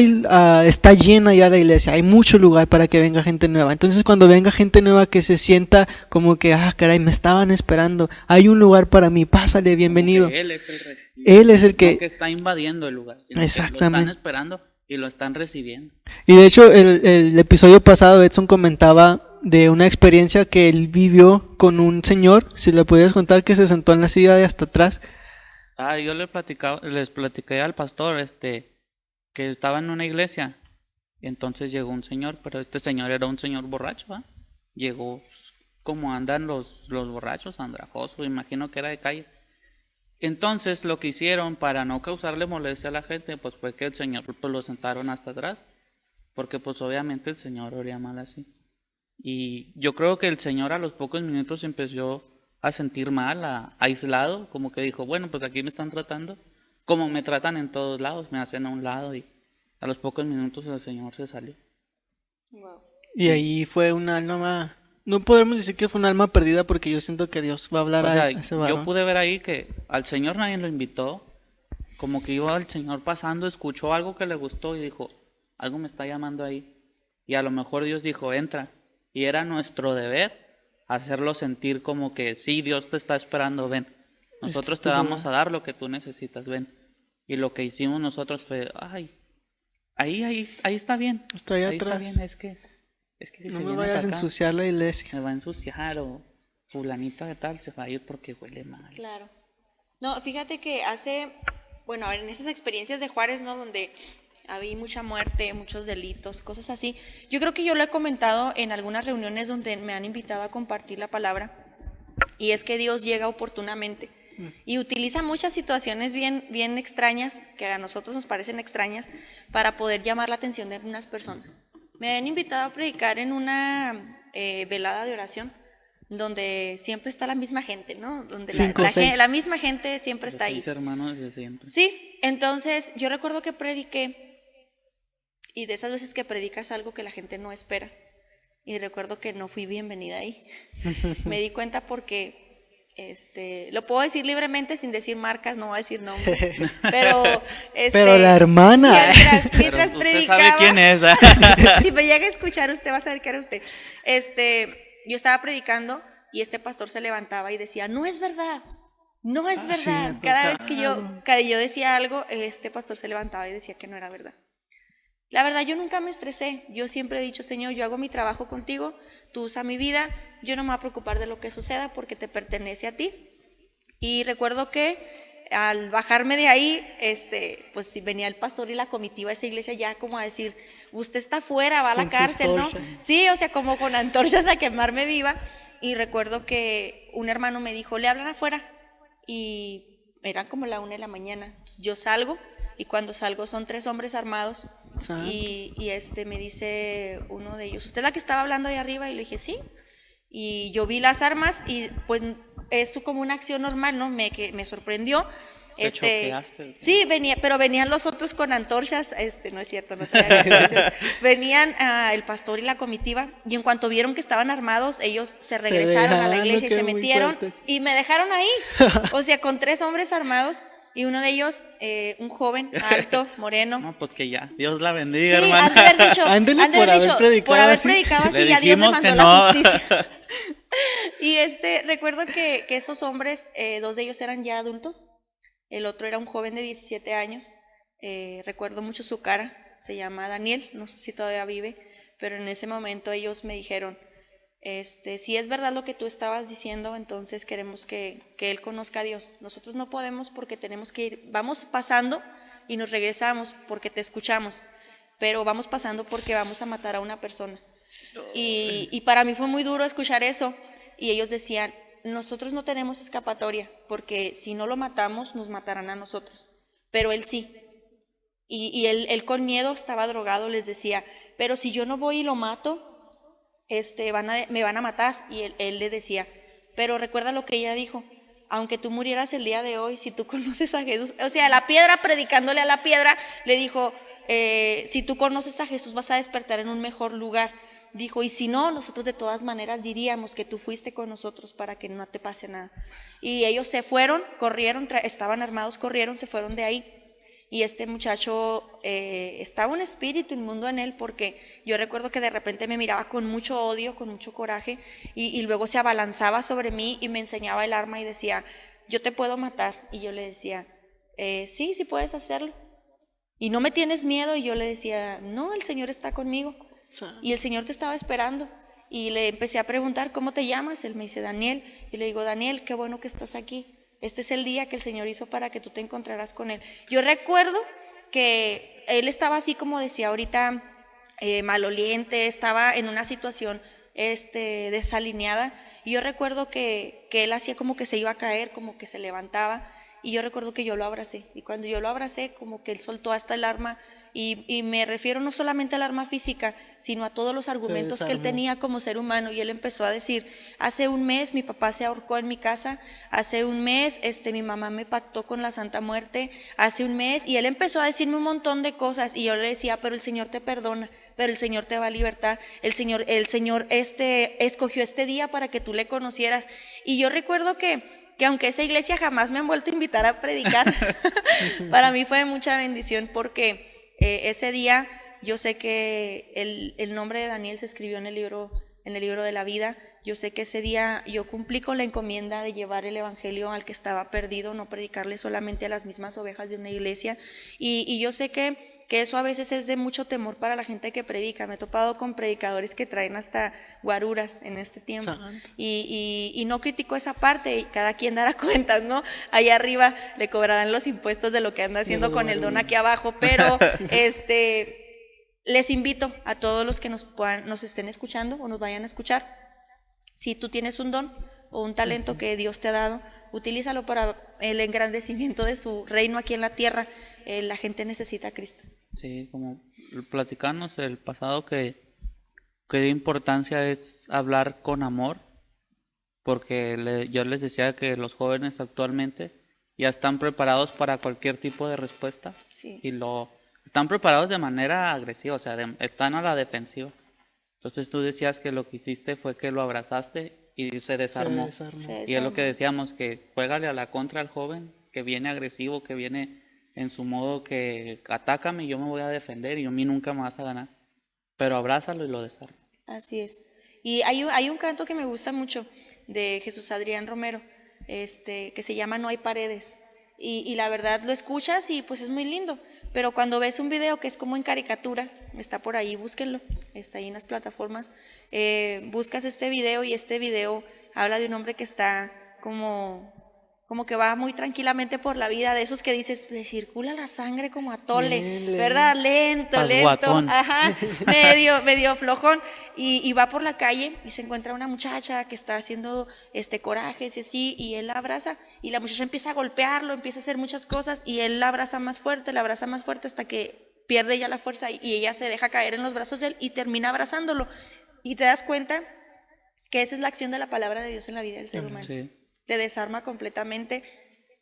B: está llena ya la iglesia, hay mucho lugar para que venga gente nueva. Entonces cuando venga gente nueva que se sienta como que, caray, me estaban esperando, hay un lugar para mí, pásale, bienvenido.
A: Porque él es el recibido.
B: Él es el
A: No
B: que...
A: que está invadiendo el lugar, sino que lo
B: Exactamente.
A: están esperando y lo están recibiendo.
B: Y de hecho el episodio pasado Edson comentaba de una experiencia que él vivió con un señor, si le pudieras contar, que se sentó en la silla de hasta atrás.
A: Yo les platiqué al pastor, que estaba en una iglesia. Y entonces llegó un señor, pero este señor era un señor borracho, ¿va? Llegó pues, como andan los borrachos, andrajosos, imagino que era de calle. Entonces lo que hicieron para no causarle molestia a la gente, pues fue que el señor pues, lo sentaron hasta atrás, porque pues obviamente el señor olía mal así. Y yo creo que el señor a los pocos minutos empezó a sentir mal, aislado, como que dijo, bueno, pues aquí me están tratando como me tratan en todos lados, me hacen a un lado, y a los pocos minutos el señor se salió.
C: Wow.
B: Y ahí fue un alma... No podemos decir que fue un alma perdida porque yo siento que Dios va a hablar
A: O sea,
B: a ese varón.
A: yo pude ver ahí que al señor nadie lo invitó, como que iba el señor pasando, escuchó algo que le gustó y dijo, algo me está llamando ahí. Y a lo mejor Dios dijo, entra. Y era nuestro deber hacerlo sentir como que sí, Dios te está esperando, ven. Nosotros te vamos a dar lo que tú necesitas, ven. Y lo que hicimos nosotros fue, ahí está bien.
B: Está allá
A: ahí
B: atrás.
A: está bien, es que si
B: No
A: se
B: me
A: viene
B: vayas a
A: para acá,
B: ensuciar la iglesia.
A: me va a ensuciar, o fulanita de tal se va a ir porque huele mal.
C: Claro. No, fíjate que bueno, en esas experiencias de Juárez, ¿no? Donde había mucha muerte, muchos delitos, cosas así. Yo creo que yo lo he comentado en algunas reuniones donde me han invitado a compartir la palabra. Y es que Dios llega oportunamente y utiliza muchas situaciones bien extrañas, que a nosotros nos parecen extrañas, para poder llamar la atención de algunas personas. Me han invitado a predicar en una velada de oración, donde siempre está la misma gente, ¿no? Donde la misma gente siempre está ahí.
A: 6 hermanos de siempre.
C: Sí, entonces yo recuerdo que prediqué, y de esas veces que predicas algo que la gente no espera, y recuerdo que no fui bienvenida ahí. Me di cuenta porque lo puedo decir libremente sin decir marcas, no voy a decir nombres, pero
B: Pero la hermana.
C: mientras
A: Pero
C: predicaba,
A: usted sabe quién es.
C: si me llega a escuchar usted va a saber que era usted. Yo estaba predicando y este pastor se levantaba y decía, no es verdad, no es verdad.
B: sí,
C: Cada vez que yo decía algo, este pastor se levantaba y decía que no era verdad. La verdad, yo nunca me estresé. Yo siempre he dicho, Señor, yo hago mi trabajo contigo, tú usa mi vida, yo no me voy a preocupar de lo que suceda porque te pertenece a ti. Y recuerdo que al bajarme de ahí, pues venía el pastor y la comitiva de esa iglesia ya como a decir, usted está fuera, va a la
B: Con sus
C: cárcel, ¿no?
B: torchas.
C: Sí, o sea, como con antorchas a quemarme viva. Y recuerdo que un hermano me dijo, le hablan afuera. Y era como la 1 de la mañana. Entonces, yo salgo y cuando salgo son 3 hombres armados y me dice uno de ellos, ¿usted es la que estaba hablando ahí arriba? Y le dije, sí. Y yo vi las armas y pues es como una acción normal, ¿no? Me sorprendió.
A: Te choqueaste.
C: Sí, pero venían los otros con antorchas, no es cierto, no traían antorchas. Venían el pastor y la comitiva, y en cuanto vieron que estaban armados, ellos se regresaron a la iglesia y se metieron y me dejaron ahí, o sea, con 3 hombres armados, y uno de ellos, un joven, alto, moreno.
A: No, pues que ya, Dios la bendiga,
C: Sí,
A: hermana.
C: han de haber dicho,
B: por haber predicado
C: así, ya Dios le
A: dijimos
C: mandó
A: que
C: la
A: no.
C: justicia. Y recuerdo que esos hombres, 2 de ellos eran ya adultos, el otro era un joven de 17 años, recuerdo mucho su cara, se llama Daniel, no sé si todavía vive, pero en ese momento ellos me dijeron, si es verdad lo que tú estabas diciendo, entonces queremos que él conozca a Dios. Nosotros no podemos porque tenemos que ir, vamos pasando y nos regresamos porque te escuchamos, pero vamos pasando porque vamos a matar a una persona. Y para mí fue muy duro escuchar eso, y ellos decían, nosotros no tenemos escapatoria, porque si no lo matamos, nos matarán a nosotros, pero él sí. Y él con miedo, estaba drogado, les decía, pero si yo no voy y lo mato, me van a matar. Y él le decía, pero recuerda lo que ella dijo, aunque tú murieras el día de hoy, si tú conoces a Jesús, o sea, la piedra, predicándole a la piedra, le dijo, si tú conoces a Jesús vas a despertar en un mejor lugar. Dijo, y si no, nosotros de todas maneras diríamos que tú fuiste con nosotros para que no te pase nada. Y ellos se fueron, corrieron, estaban armados, corrieron, se fueron de ahí. Y este muchacho, estaba un espíritu inmundo en él, porque yo recuerdo que de repente me miraba con mucho odio, con mucho coraje, y luego se abalanzaba sobre mí y me enseñaba el arma y decía, yo te puedo matar. Y yo le decía, sí puedes hacerlo. Y no me tienes miedo. Y yo le decía, no, el Señor está conmigo. Y el Señor te estaba esperando. Y le empecé a preguntar, ¿cómo te llamas? Él me dice, Daniel. Y le digo, Daniel, qué bueno que estás aquí. Este es el día que el Señor hizo para que tú te encontraras con Él. Yo recuerdo que él estaba así como decía ahorita, maloliente, estaba en una situación desalineada. Y yo recuerdo que él hacía como que se iba a caer, como que se levantaba. Y yo recuerdo que yo lo abracé. Y cuando yo lo abracé, como que él soltó hasta el arma. Y me refiero no solamente al arma física, sino a todos los argumentos que él tenía como ser humano. Y él empezó a decir, hace un mes mi papá se ahorcó en mi casa, hace un mes mi mamá me pactó con la Santa Muerte, hace un mes, y él empezó a decirme un montón de cosas, y yo le decía, pero el Señor te perdona, pero el Señor te va a libertar, el Señor escogió este día para que tú le conocieras. Y yo recuerdo que aunque esa iglesia jamás me han vuelto a invitar a predicar, para mí fue de mucha bendición, porque ese día yo sé que el nombre de Daniel se escribió en el libro de la vida. Yo sé que ese día yo cumplí con la encomienda de llevar el evangelio al que estaba perdido, no predicarle solamente a las mismas ovejas de una iglesia. Y yo sé que eso a veces es de mucho temor para la gente que predica. Me he topado con predicadores que traen hasta guaruras en este tiempo. Y no critico esa parte, y cada quien dará cuentas, ¿no? Allá arriba le cobrarán los impuestos de lo que anda haciendo con el don aquí abajo, pero les invito a todos los que nos estén escuchando o nos vayan a escuchar, si tú tienes un don o un talento que Dios te ha dado, utilízalo para el engrandecimiento de su reino aquí en la tierra. La gente necesita a Cristo.
A: Sí, como platicarnos el pasado, que de importancia es hablar con amor, porque yo les decía que los jóvenes actualmente ya están preparados para cualquier tipo de respuesta.
C: Sí.
A: Y están preparados de manera agresiva, o sea, están a la defensiva. Entonces tú decías que lo que hiciste fue que lo abrazaste y se desarmó. Y es lo que decíamos, que juégale a la contra al joven, que viene agresivo, que viene en su modo que atácame y yo me voy a defender y a mí nunca me vas a ganar. Pero abrázalo y lo desarma.
C: Así es. Y hay un canto que me gusta mucho de Jesús Adrián Romero, que se llama No hay paredes. Y la verdad lo escuchas y pues es muy lindo. Pero cuando ves un video que es como en caricatura, está por ahí, búsquenlo, está ahí en las plataformas, buscas este video, y este video habla de un hombre que está como que va muy tranquilamente por la vida, de esos que dices, le circula la sangre como a tole, ¿verdad? Lento,
A: Pasguatón.
C: ajá, medio flojón, y va por la calle y se encuentra una muchacha que está haciendo corajes y así, y él la abraza y la muchacha empieza a golpearlo, empieza a hacer muchas cosas y él la abraza más fuerte hasta que pierde ya la fuerza y ella se deja caer en los brazos de él y termina abrazándolo. Y te das cuenta que esa es la acción de la palabra de Dios en la vida del ser humano.
A: Sí.
C: Te desarma completamente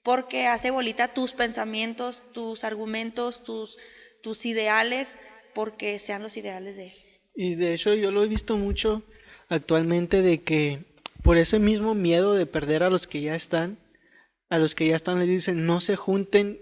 C: porque hace bolita tus pensamientos, tus argumentos, tus ideales, porque sean los ideales de él.
B: Y de hecho yo lo he visto mucho actualmente de que por ese mismo miedo de perder a los que ya están, les dicen no se junten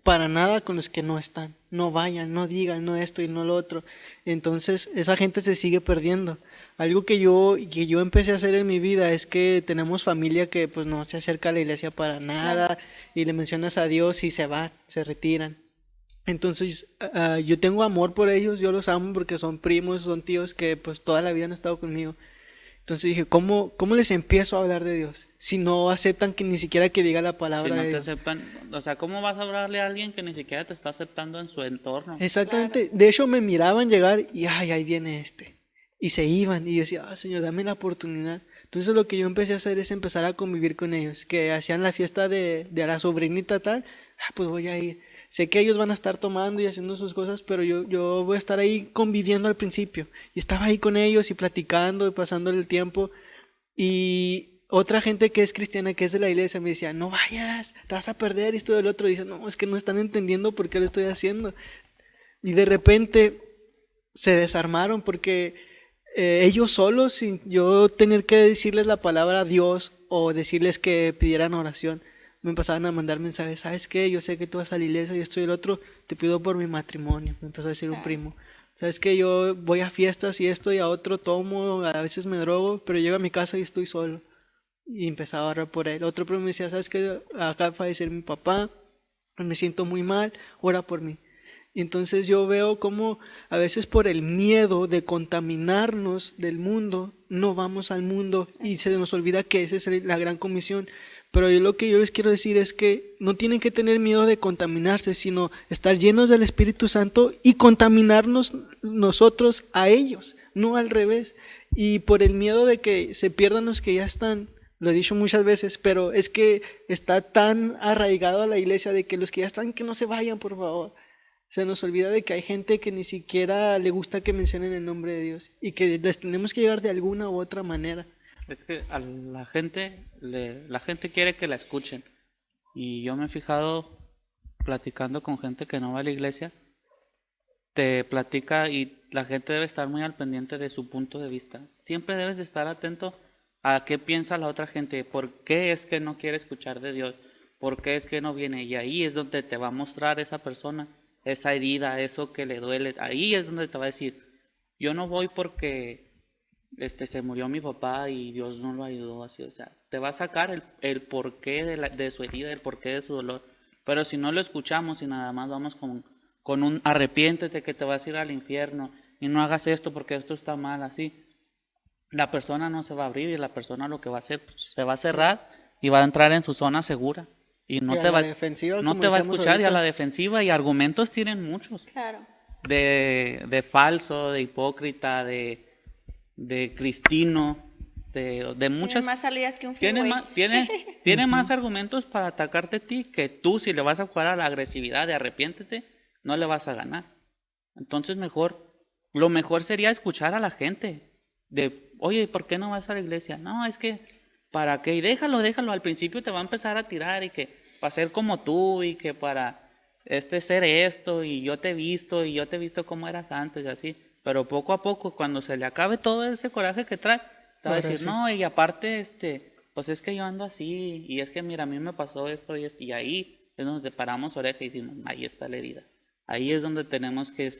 B: para nada con los que no están, no vayan, no digan, no esto y no lo otro. Entonces esa gente se sigue perdiendo. Algo que yo empecé a hacer en mi vida es que tenemos familia que pues no se acerca a la iglesia para nada y le mencionas a Dios y se van, se retiran. Entonces yo tengo amor por ellos, yo los amo porque son primos, son tíos que pues toda la vida han estado conmigo. Entonces dije, ¿cómo les empiezo a hablar de Dios? Si no aceptan que ni siquiera que diga la palabra
A: Si no
B: de
A: te
B: Dios.
A: aceptan, o sea, ¿cómo vas a hablarle a alguien que ni siquiera te está aceptando en su entorno?
B: Exactamente, de hecho me miraban llegar y ay, ahí viene este. Y se iban y yo decía, Señor, dame la oportunidad. Entonces lo que yo empecé a hacer es empezar a convivir con ellos, que hacían la fiesta de la sobrinita tal, pues voy a ir. Sé que ellos van a estar tomando y haciendo sus cosas, pero yo voy a estar ahí conviviendo al principio. Y estaba ahí con ellos y platicando y pasándole el tiempo. Y otra gente que es cristiana, que es de la iglesia, me decía, no vayas, te vas a perder y esto y el otro. Y dice, no, es que no están entendiendo por qué lo estoy haciendo. Y de repente se desarmaron porque ellos solos, sin yo tener que decirles la palabra Dios o decirles que pidieran oración, me empezaban a mandar mensajes, ¿sabes qué? Yo sé que tú vas a la iglesia y esto y el otro, te pido por mi matrimonio, me empezó a decir un primo. ¿Sabes qué? Yo voy a fiestas y esto y a otro tomo, a veces me drogo, pero llego a mi casa y estoy solo. Y empezaba a orar por él. Otro primo me decía, ¿sabes qué? Acaba de fallecer mi papá, me siento muy mal, ora por mí. Y entonces yo veo como a veces por el miedo de contaminarnos del mundo, no vamos al mundo y se nos olvida que esa es la gran comisión. Pero lo que yo les quiero decir es que no tienen que tener miedo de contaminarse, sino estar llenos del Espíritu Santo y contaminarnos nosotros a ellos, no al revés. Y por el miedo de que se pierdan los que ya están, lo he dicho muchas veces, pero es que está tan arraigado a la iglesia de que los que ya están, que no se vayan, por favor. Se nos olvida de que hay gente que ni siquiera le gusta que mencionen el nombre de Dios y que les tenemos que llegar de alguna u otra manera.
A: Es que a la gente quiere que la escuchen. Y yo me he fijado platicando con gente que no va a la iglesia, te platica y la gente debe estar muy al pendiente de su punto de vista. Siempre debes de estar atento a qué piensa la otra gente, por qué es que no quiere escuchar de Dios, por qué es que no viene. Y ahí es donde te va a mostrar esa persona, esa herida, eso que le duele. Ahí es donde te va a decir, yo no voy porque se murió mi papá y Dios no lo ayudó así, o sea, te va a sacar el porqué de su herida, el porqué de su dolor. Pero si no lo escuchamos y nada más vamos con un arrepiéntete que te vas a ir al infierno y no hagas esto porque esto está mal, así, la persona no se va a abrir y la persona lo que va a hacer, pues, se va a cerrar y va a entrar en su zona segura y no te va a escuchar, y a la defensiva, y argumentos tienen muchos.
C: Claro.
A: De falso, de hipócrita, de cristino, de muchas.
C: Tiene más salidas que un
A: tiene más argumentos para atacarte a ti que tú, si le vas a jugar a la agresividad de arrepiéntete, no le vas a ganar. Entonces lo mejor sería escuchar a la gente de, oye, ¿por qué no vas a la iglesia? No, es que, ¿para qué? Y déjalo, al principio te va a empezar a tirar y que para ser como tú y que para ser esto y yo te he visto como eras antes y así. Pero poco a poco, cuando se le acabe todo ese coraje que trae, te va a decir, no, y aparte, pues es que yo ando así, y es que mira, a mí me pasó esto y esto, y ahí es donde paramos oreja y decimos, ahí está la herida. Ahí es donde tenemos que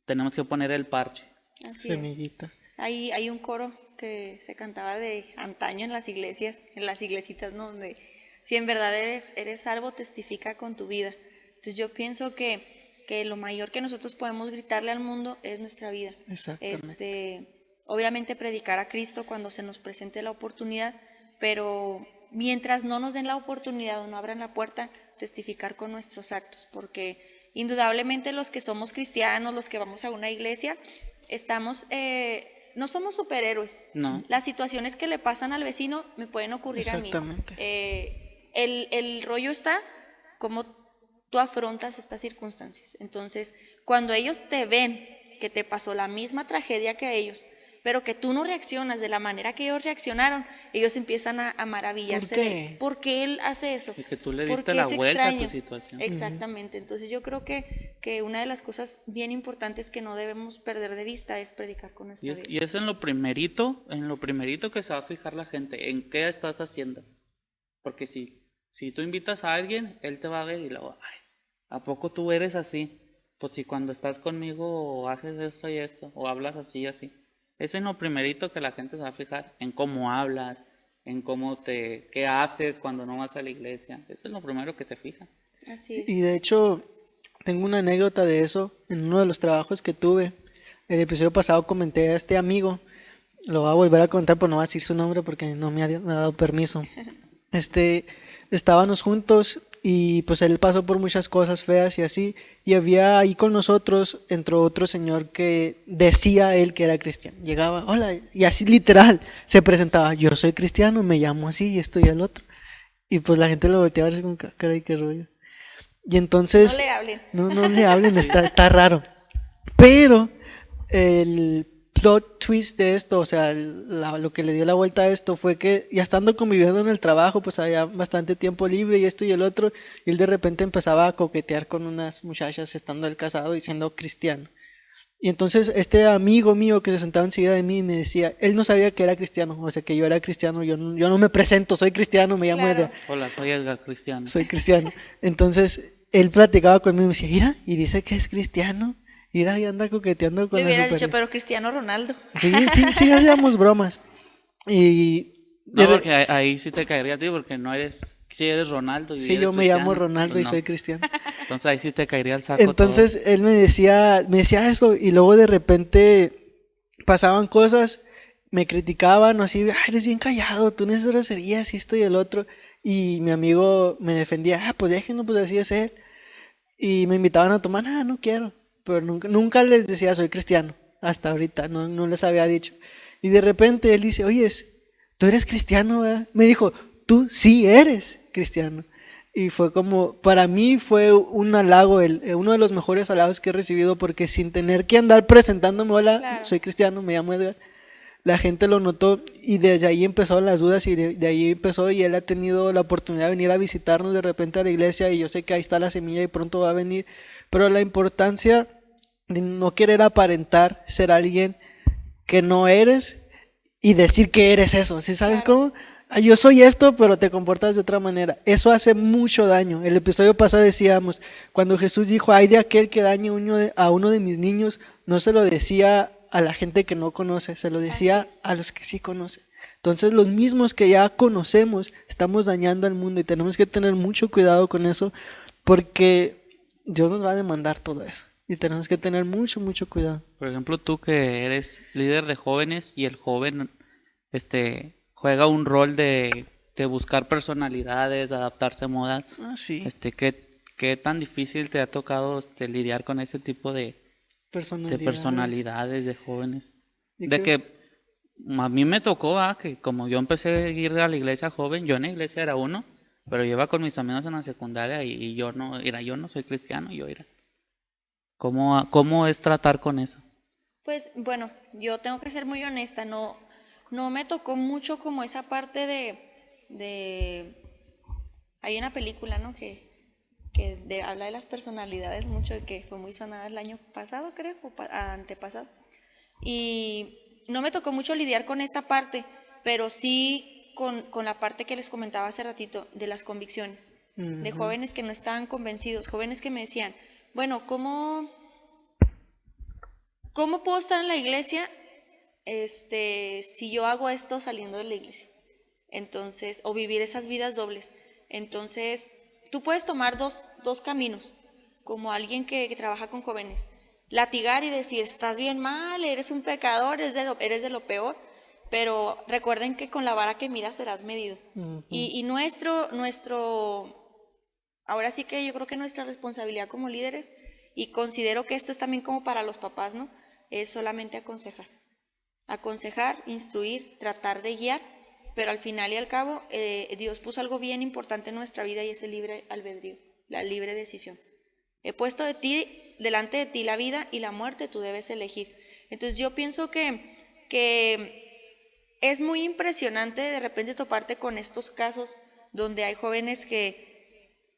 A: tenemos que poner el parche.
C: Así
B: Semillita.
C: es. Hay un coro que se cantaba de antaño en las iglesias, en las iglesitas, ¿no? Donde si en verdad eres salvo, testifica con tu vida. Entonces yo pienso que lo mayor que nosotros podemos gritarle al mundo es nuestra vida.
B: Exactamente.
C: Obviamente predicar a Cristo cuando se nos presente la oportunidad, pero mientras no nos den la oportunidad o no abran la puerta, testificar con nuestros actos, porque indudablemente los que somos cristianos, los que vamos a una iglesia, estamos no somos superhéroes.
A: No.
C: Las situaciones que le pasan al vecino me pueden ocurrir a mí.
B: Exactamente.
C: El rollo está como tú afrontas estas circunstancias. Entonces, cuando ellos te ven que te pasó la misma tragedia que a ellos, pero que tú no reaccionas de la manera que ellos reaccionaron, ellos empiezan a maravillarse
B: ¿Por qué?
C: de por qué él hace eso.
A: Y que tú le
C: ¿Por
A: diste
C: qué
A: la
C: es
A: vuelta a tu
C: extraño?
A: situación.
C: Exactamente. Entonces yo creo que una de las cosas bien importantes que no debemos perder de vista es predicar con nuestra vida.
A: Y es en lo primerito que se va a fijar la gente, en qué estás haciendo. Porque si tú invitas a alguien, él te va a ver y luego, ay, ¿a poco tú eres así? Pues si cuando estás conmigo haces esto y esto, o hablas así y así. Es en lo primerito que la gente se va a fijar, en cómo hablas, en qué haces cuando no vas a la iglesia. Eso es lo primero que se fija.
C: Así es.
B: Y de hecho, tengo una anécdota de eso en uno de los trabajos que tuve. El episodio pasado comenté a este amigo, lo voy a volver a contar, pero no voy a decir su nombre porque no me ha dado permiso. Estábamos juntos y pues él pasó por muchas cosas feas y así, y había ahí con nosotros, entró otro señor que decía él que era cristiano. Llegaba, hola, y así literal, se presentaba, yo soy cristiano, me llamo así y esto y el otro. Y pues la gente lo volteaba a ver así como, caray, qué rollo. Y entonces...
C: No le hablen.
B: No le hablen, está raro. Pero el plot twist de esto, o sea, lo que le dio la vuelta a esto fue que ya estando conviviendo en el trabajo, pues había bastante tiempo libre y esto y el otro, y él de repente empezaba a coquetear con unas muchachas estando él casado y siendo cristiano. Y entonces este amigo mío que se sentaba enseguida de mí me decía, él no sabía que era cristiano, o sea que yo era cristiano, yo no me presento, soy cristiano, me llamo
C: Claro.
B: Edgar,
A: Hola, soy Edgar Cristiano.
B: soy cristiano. Entonces él platicaba conmigo y me decía, mira, y dice que es cristiano, mira, y anda coqueteando con
C: Le
B: las
C: hubiera dicho,
B: superiores.
C: pero Cristiano Ronaldo.
B: Sí, hacíamos bromas. Y
A: No, porque ahí sí te caería a ti, porque si eres Ronaldo. Y
B: sí,
A: eres
B: yo me llamo
A: cristiano,
B: Ronaldo
A: pues
B: y
A: no.
B: soy cristiano.
A: Entonces ahí sí te caería el saco.
B: Entonces él me decía eso, y luego de repente pasaban cosas, me criticaban, o así, "Ay, eres bien callado, tú no es groserías y esto y el otro". Y mi amigo me defendía, pues déjenlo, pues así es él. Y me invitaban a tomar, no quiero. Pero nunca les decía soy cristiano, hasta ahorita, no les había dicho. Y de repente él dice, oye, tú eres cristiano, ¿verdad? Me dijo, tú sí eres cristiano. Y fue como, para mí fue un halago, uno de los mejores halagos que he recibido, porque sin tener que andar presentándome, hola,
C: Claro.
B: soy cristiano, me llamo Edgar, la gente lo notó y desde ahí empezaron las dudas y de ahí empezó, y él ha tenido la oportunidad de venir a visitarnos de repente a la iglesia, y yo sé que ahí está la semilla y pronto va a venir, pero la importancia de no querer aparentar ser alguien que no eres y decir que eres eso, ¿sí sabes
C: Claro.
B: cómo? Yo soy esto, pero te comportas de otra manera. Eso hace mucho daño. El episodio pasado decíamos, cuando Jesús dijo, ay de aquel que dañe a uno de mis niños, no se lo decía a la gente que no conoce, se lo decía
C: Así es.
B: a los que sí conocen. Entonces los mismos que ya conocemos estamos dañando al mundo, y tenemos que tener mucho cuidado con eso, porque Dios nos va a demandar todo eso. Y tenemos que tener mucho cuidado.
A: Por ejemplo, tú que eres líder de jóvenes y el joven juega un rol de buscar personalidades, de adaptarse a modas.
B: Sí.
A: ¿Qué tan difícil te ha tocado lidiar con ese tipo de personalidades de jóvenes?
B: ¿Y
A: De
B: qué?
A: que a mí me tocó, que como yo empecé a ir a la iglesia joven, yo en la iglesia era uno, pero yo iba con mis amigos en la secundaria y yo no soy cristiano, yo era. ¿Cómo es tratar con eso?
C: Pues bueno, yo tengo que ser muy honesta, no me tocó mucho como esa parte de hay una película, ¿no? que habla de las personalidades mucho, que fue muy sonada el año pasado, creo, o antepasado. Y no me tocó mucho lidiar con esta parte, pero sí con la parte que les comentaba hace ratito, de las convicciones, de jóvenes que no estaban convencidos, jóvenes que me decían, bueno, ¿cómo puedo estar en la iglesia si yo hago esto saliendo de la iglesia? Entonces, o vivir esas vidas dobles. Entonces, tú puedes tomar dos caminos, como alguien que trabaja con jóvenes. Latigar y decir, estás bien mal, eres un pecador, eres de lo peor, pero recuerden que con la vara que miras serás medido. Y ahora sí que yo creo que nuestra responsabilidad como líderes, y considero que esto es también como para los papás, ¿no? Es solamente aconsejar. aconsejar, instruir, tratar de guiar, pero al final y al cabo Dios puso algo bien importante en nuestra vida y es el libre albedrío, la libre decisión. He puesto delante de ti la vida y la muerte, tú debes elegir. Entonces yo pienso que es muy impresionante de repente toparte con estos casos donde hay jóvenes que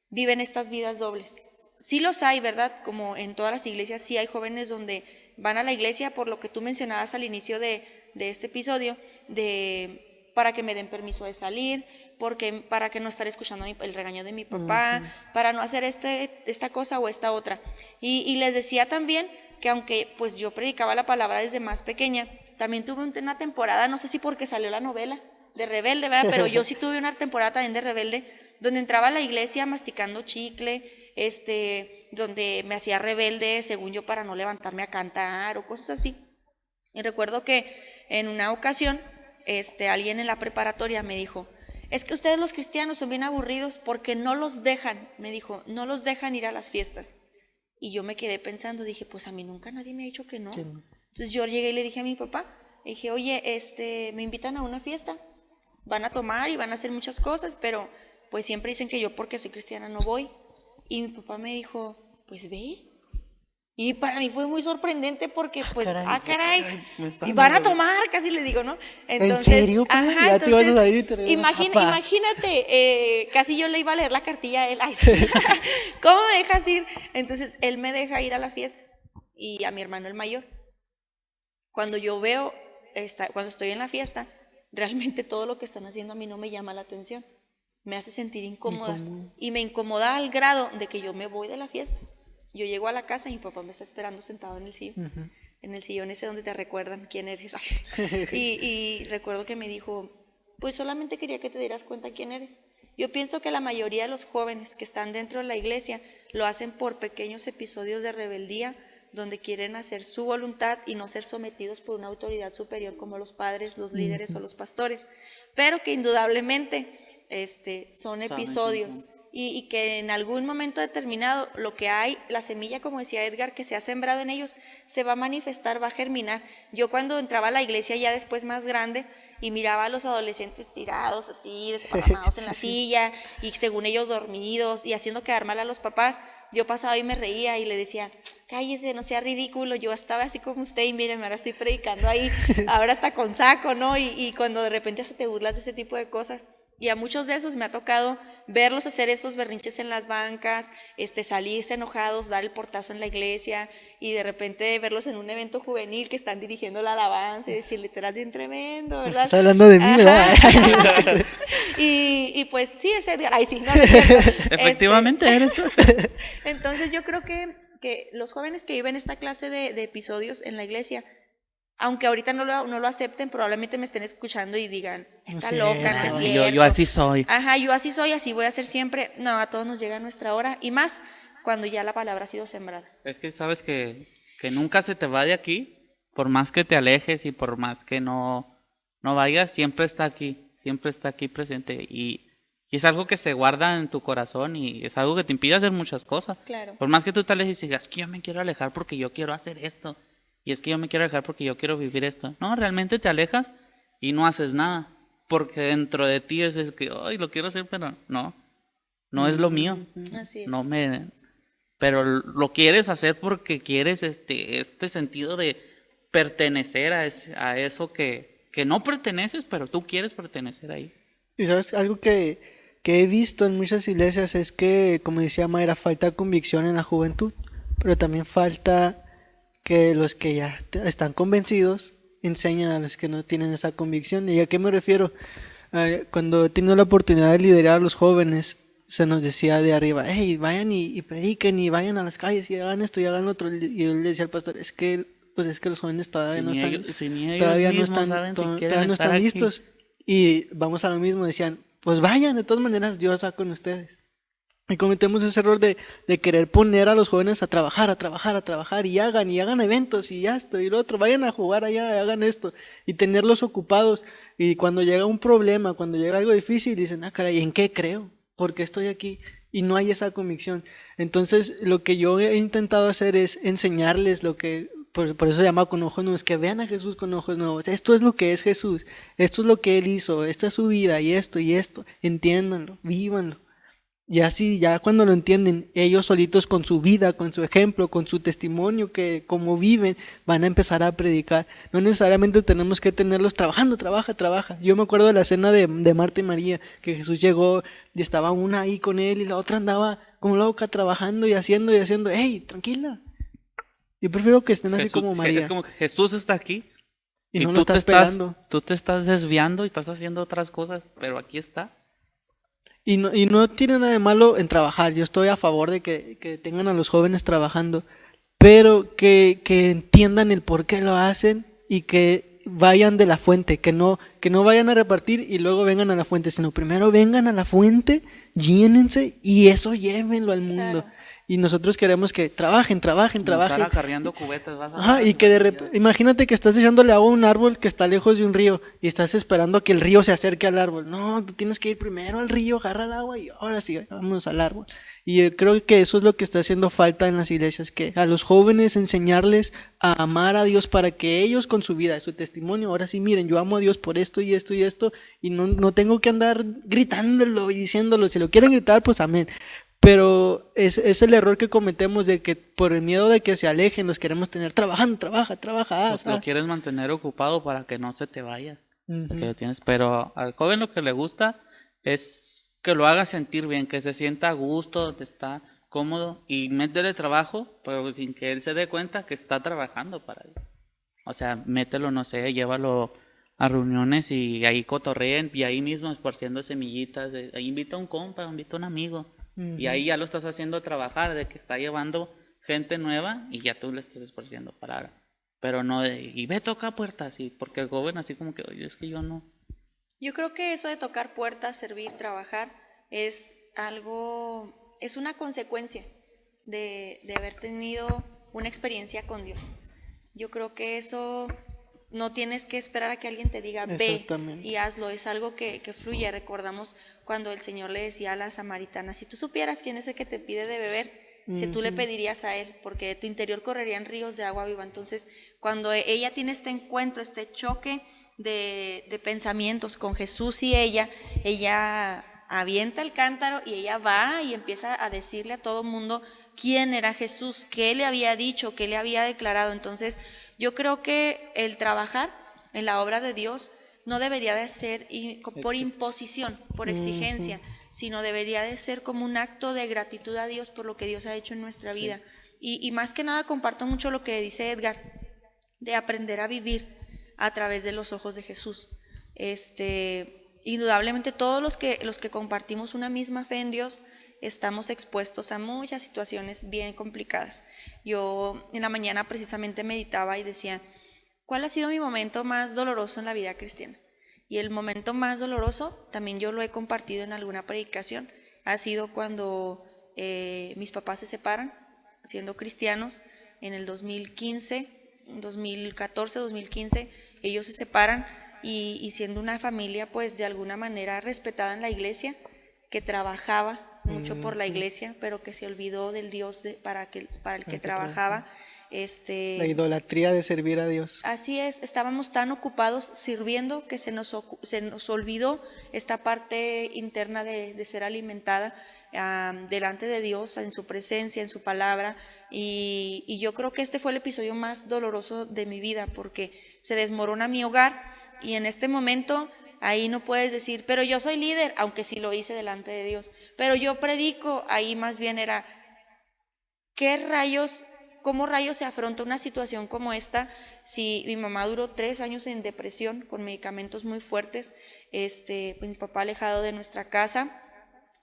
C: viven estas vidas dobles. Sí los hay, ¿verdad? Como en todas las iglesias, sí hay jóvenes donde van a la iglesia por lo que tú mencionabas al inicio de este episodio, para que me den permiso de salir, para que no estar escuchando el regaño de mi papá, para no hacer esta cosa o esta otra. Y les decía también que aunque pues yo predicaba la palabra desde más pequeña, también tuve una temporada, no sé si porque salió la novela de Rebelde, ¿verdad? Pero yo sí tuve una temporada también de Rebelde, donde entraba a la iglesia masticando chicle, donde me hacía rebelde, según yo, para no levantarme a cantar o cosas así. Y recuerdo que en una ocasión, alguien en la preparatoria me dijo, es que ustedes los cristianos son bien aburridos porque no los dejan, me dijo, no los dejan ir a las fiestas. Y yo me quedé pensando, dije, pues a mí nunca nadie me ha dicho que no. Entonces yo llegué y le dije a mi papá, le dije, oye, me invitan a una fiesta, van a tomar y van a hacer muchas cosas, pero pues siempre dicen que yo porque soy cristiana no voy. Y mi papá me dijo, pues ve. Y para mí fue muy sorprendente porque pues, caray, y van a tomar, casi le digo, ¿no? Entonces,
B: ¿en serio? Ya te vas a salir y te
C: imagínate, casi yo le iba a leer la cartilla a él, ay, sí. ¿Cómo me dejas ir? Entonces, él me deja ir a la fiesta y a mi hermano el mayor. Cuando yo veo, cuando estoy en la fiesta, realmente todo lo que están haciendo a mí no me llama la atención. Me hace sentir incómoda. Y me incomoda al grado de que yo me voy de la fiesta. Yo llego a la casa y mi papá me está esperando sentado en el sillón. En el sillón ese donde te recuerdan quién eres. y recuerdo que me dijo, pues solamente quería que te dieras cuenta quién eres. Yo pienso que la mayoría de los jóvenes que están dentro de la iglesia lo hacen por pequeños episodios de rebeldía, donde quieren hacer su voluntad y no ser sometidos por una autoridad superior como los padres, los líderes o los pastores, pero que indudablemente son episodios y que en algún momento determinado lo que hay, la semilla, como decía Edgar, que se ha sembrado en ellos, se va a manifestar, va a germinar. Yo cuando entraba a la iglesia ya después más grande y miraba a los adolescentes tirados así, desparramados en la silla y según ellos dormidos y haciendo quedar mal a los papás, yo pasaba y me reía y le decía, cállese, no sea ridículo, yo estaba así como usted y miren, ahora estoy predicando ahí, ahora hasta con saco, ¿no? Y cuando de repente hasta te burlas de ese tipo de cosas. Y a muchos de esos me ha tocado verlos hacer esos berrinches en las bancas, salirse enojados, dar el portazo en la iglesia y de repente verlos en un evento juvenil que están dirigiendo la alabanza y decirle, tú eras bien tremendo, ¿verdad?
B: Estás hablando de mí, ¿verdad?
C: y pues sí, es Edgar. Ay, sí, no es cierto.
A: Efectivamente eres tú.
C: Entonces yo creo que los jóvenes que viven esta clase de episodios en la iglesia, aunque ahorita no lo acepten, probablemente me estén escuchando y digan, está loca, no es cierto.
A: Yo así soy.
C: Ajá, yo así soy, así voy a ser siempre. No, a todos nos llega nuestra hora y más cuando ya la palabra ha sido sembrada.
A: Es que sabes que nunca se te va de aquí, por más que te alejes y por más que no vayas, siempre está aquí presente y es algo que se guarda en tu corazón y es algo que te impide hacer muchas cosas.
C: Claro.
A: Por más que tú te alejes y digas, que yo me quiero alejar porque yo quiero hacer esto. Y es que yo me quiero alejar porque yo quiero vivir esto. No, realmente te alejas y no haces nada. Porque dentro de ti es que, ay, lo quiero hacer, pero no es lo mío.
C: Así es.
A: Pero lo quieres hacer porque quieres este sentido de pertenecer a eso que no perteneces, pero tú quieres pertenecer ahí.
B: Y sabes, algo que he visto en muchas iglesias es que, como decía Mayra, falta convicción en la juventud, pero también falta que los que ya están convencidos enseñan a los que no tienen esa convicción. ¿Y a qué me refiero? Cuando he tenido la oportunidad de liderar a los jóvenes, se nos decía de arriba, hey, vayan y prediquen y vayan a las calles y hagan esto y hagan lo otro. Y yo le decía al pastor, es que los jóvenes todavía no están listos. Y vamos a lo mismo, decían, pues vayan, de todas maneras Dios está con ustedes. Y cometemos ese error de querer poner a los jóvenes a trabajar y hagan eventos y ya esto y lo otro, vayan a jugar allá, hagan esto y tenerlos ocupados. Y cuando llega un problema, cuando llega algo difícil, dicen, caray, ¿en qué creo? ¿Por qué estoy aquí? Y no hay esa convicción. Entonces, lo que yo he intentado hacer es enseñarles lo que por eso se llama con ojos nuevos, que vean a Jesús con ojos nuevos. Esto es lo que es Jesús, esto es lo que Él hizo, esta es su vida y esto, entiéndanlo, vívanlo. Y así, ya cuando lo entienden, ellos solitos con su vida, con su ejemplo, con su testimonio, que como viven, van a empezar a predicar. No necesariamente tenemos que tenerlos trabajando, trabaja. Yo me acuerdo de la escena de Marta y María, que Jesús llegó y estaba una ahí con Él y la otra andaba como loca trabajando y haciendo. ¡Hey, tranquila! Yo prefiero que estén así como María.
A: Es como que Jesús está aquí
B: y no lo estás esperando.
A: Tú te estás desviando y estás haciendo otras cosas, pero aquí está.
B: Y no tiene nada de malo en trabajar. Yo estoy a favor de que tengan a los jóvenes trabajando, pero que entiendan el por qué lo hacen y que vayan de la fuente, que no vayan a repartir y luego vengan a la fuente, sino primero vengan a la fuente, llénense y eso llévenlo al mundo. Claro. Y nosotros queremos que trabajen.
A: Estar acarreando cubetas.
B: Y que de repente, imagínate que estás echándole agua a un árbol que está lejos de un río y estás esperando a que el río se acerque al árbol. No, tú tienes que ir primero al río, agarra el agua y ahora sí, vámonos al árbol. Y creo que eso es lo que está haciendo falta en las iglesias, que a los jóvenes enseñarles a amar a Dios para que ellos con su vida, su testimonio, ahora sí, miren, yo amo a Dios por esto y esto y no tengo que andar gritándolo y diciéndolo. Si lo quieren gritar, pues amén. Pero es el error que cometemos de que por el miedo de que se alejen los queremos tener trabajando, trabaja.
A: Lo quieres mantener ocupado para que no se te vaya. Porque lo tienes, pero al joven lo que le gusta es que lo haga sentir bien, que se sienta a gusto, donde está cómodo y métele trabajo, pero sin que él se dé cuenta que está trabajando para él. O sea, mételo, no sé, llévalo a reuniones y ahí cotorreen y ahí mismo esparciendo semillitas, ahí invita a un compa, invita a un amigo. Y ahí ya lo estás haciendo trabajar, de que está llevando gente nueva y ya tú le estás esparciendo palabra. Pero no y ve, toca puertas, y porque el joven así como que, oye, es que yo no.
C: Yo creo que eso de tocar puertas, servir, trabajar, es una consecuencia de haber tenido una experiencia con Dios. Yo creo que eso no tienes que esperar a que alguien te diga ve y hazlo, es algo que fluye. Recordamos cuando el Señor le decía a la samaritana, si tú supieras quién es el que te pide de beber, si tú le pedirías a él, porque de tu interior correrían ríos de agua viva. Entonces, cuando ella tiene este encuentro, este choque de pensamientos con Jesús y ella avienta el cántaro y ella va y empieza a decirle a todo mundo quién era Jesús, qué le había dicho, qué le había declarado. Entonces, yo creo que el trabajar en la obra de Dios no debería de ser por imposición, por exigencia, sino debería de ser como un acto de gratitud a Dios por lo que Dios ha hecho en nuestra vida. Y más que nada comparto mucho lo que dice Edgar, de aprender a vivir a través de los ojos de Jesús. Indudablemente todos los que compartimos una misma fe en Dios estamos expuestos a muchas situaciones bien complicadas. Yo en la mañana precisamente meditaba y decía, ¿cuál ha sido mi momento más doloroso en la vida cristiana? Y el momento más doloroso, también yo lo he compartido en alguna predicación, ha sido cuando mis papás se separan, siendo cristianos, en el 2015, 2014, 2015, ellos se separan y siendo una familia pues de alguna manera respetada en la iglesia, que trabajaba mucho por la iglesia, pero que se olvidó del Dios para el que trabajaba.
B: La idolatría de servir a Dios.
C: Así es, estábamos tan ocupados sirviendo que se nos olvidó esta parte interna de ser alimentada delante de Dios, en su presencia, en su palabra, y yo creo que este fue el episodio más doloroso de mi vida, porque se desmorona mi hogar, y en este momento ahí no puedes decir, pero yo soy líder, aunque sí lo hice delante de Dios, pero yo predico. Ahí más bien era, ¿cómo rayos se afronta una situación como esta? Si mi mamá duró 3 años en depresión, con medicamentos muy fuertes, pues mi papá alejado de nuestra casa,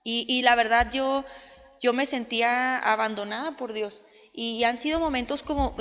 C: y la verdad yo me sentía abandonada por Dios, y han sido momentos como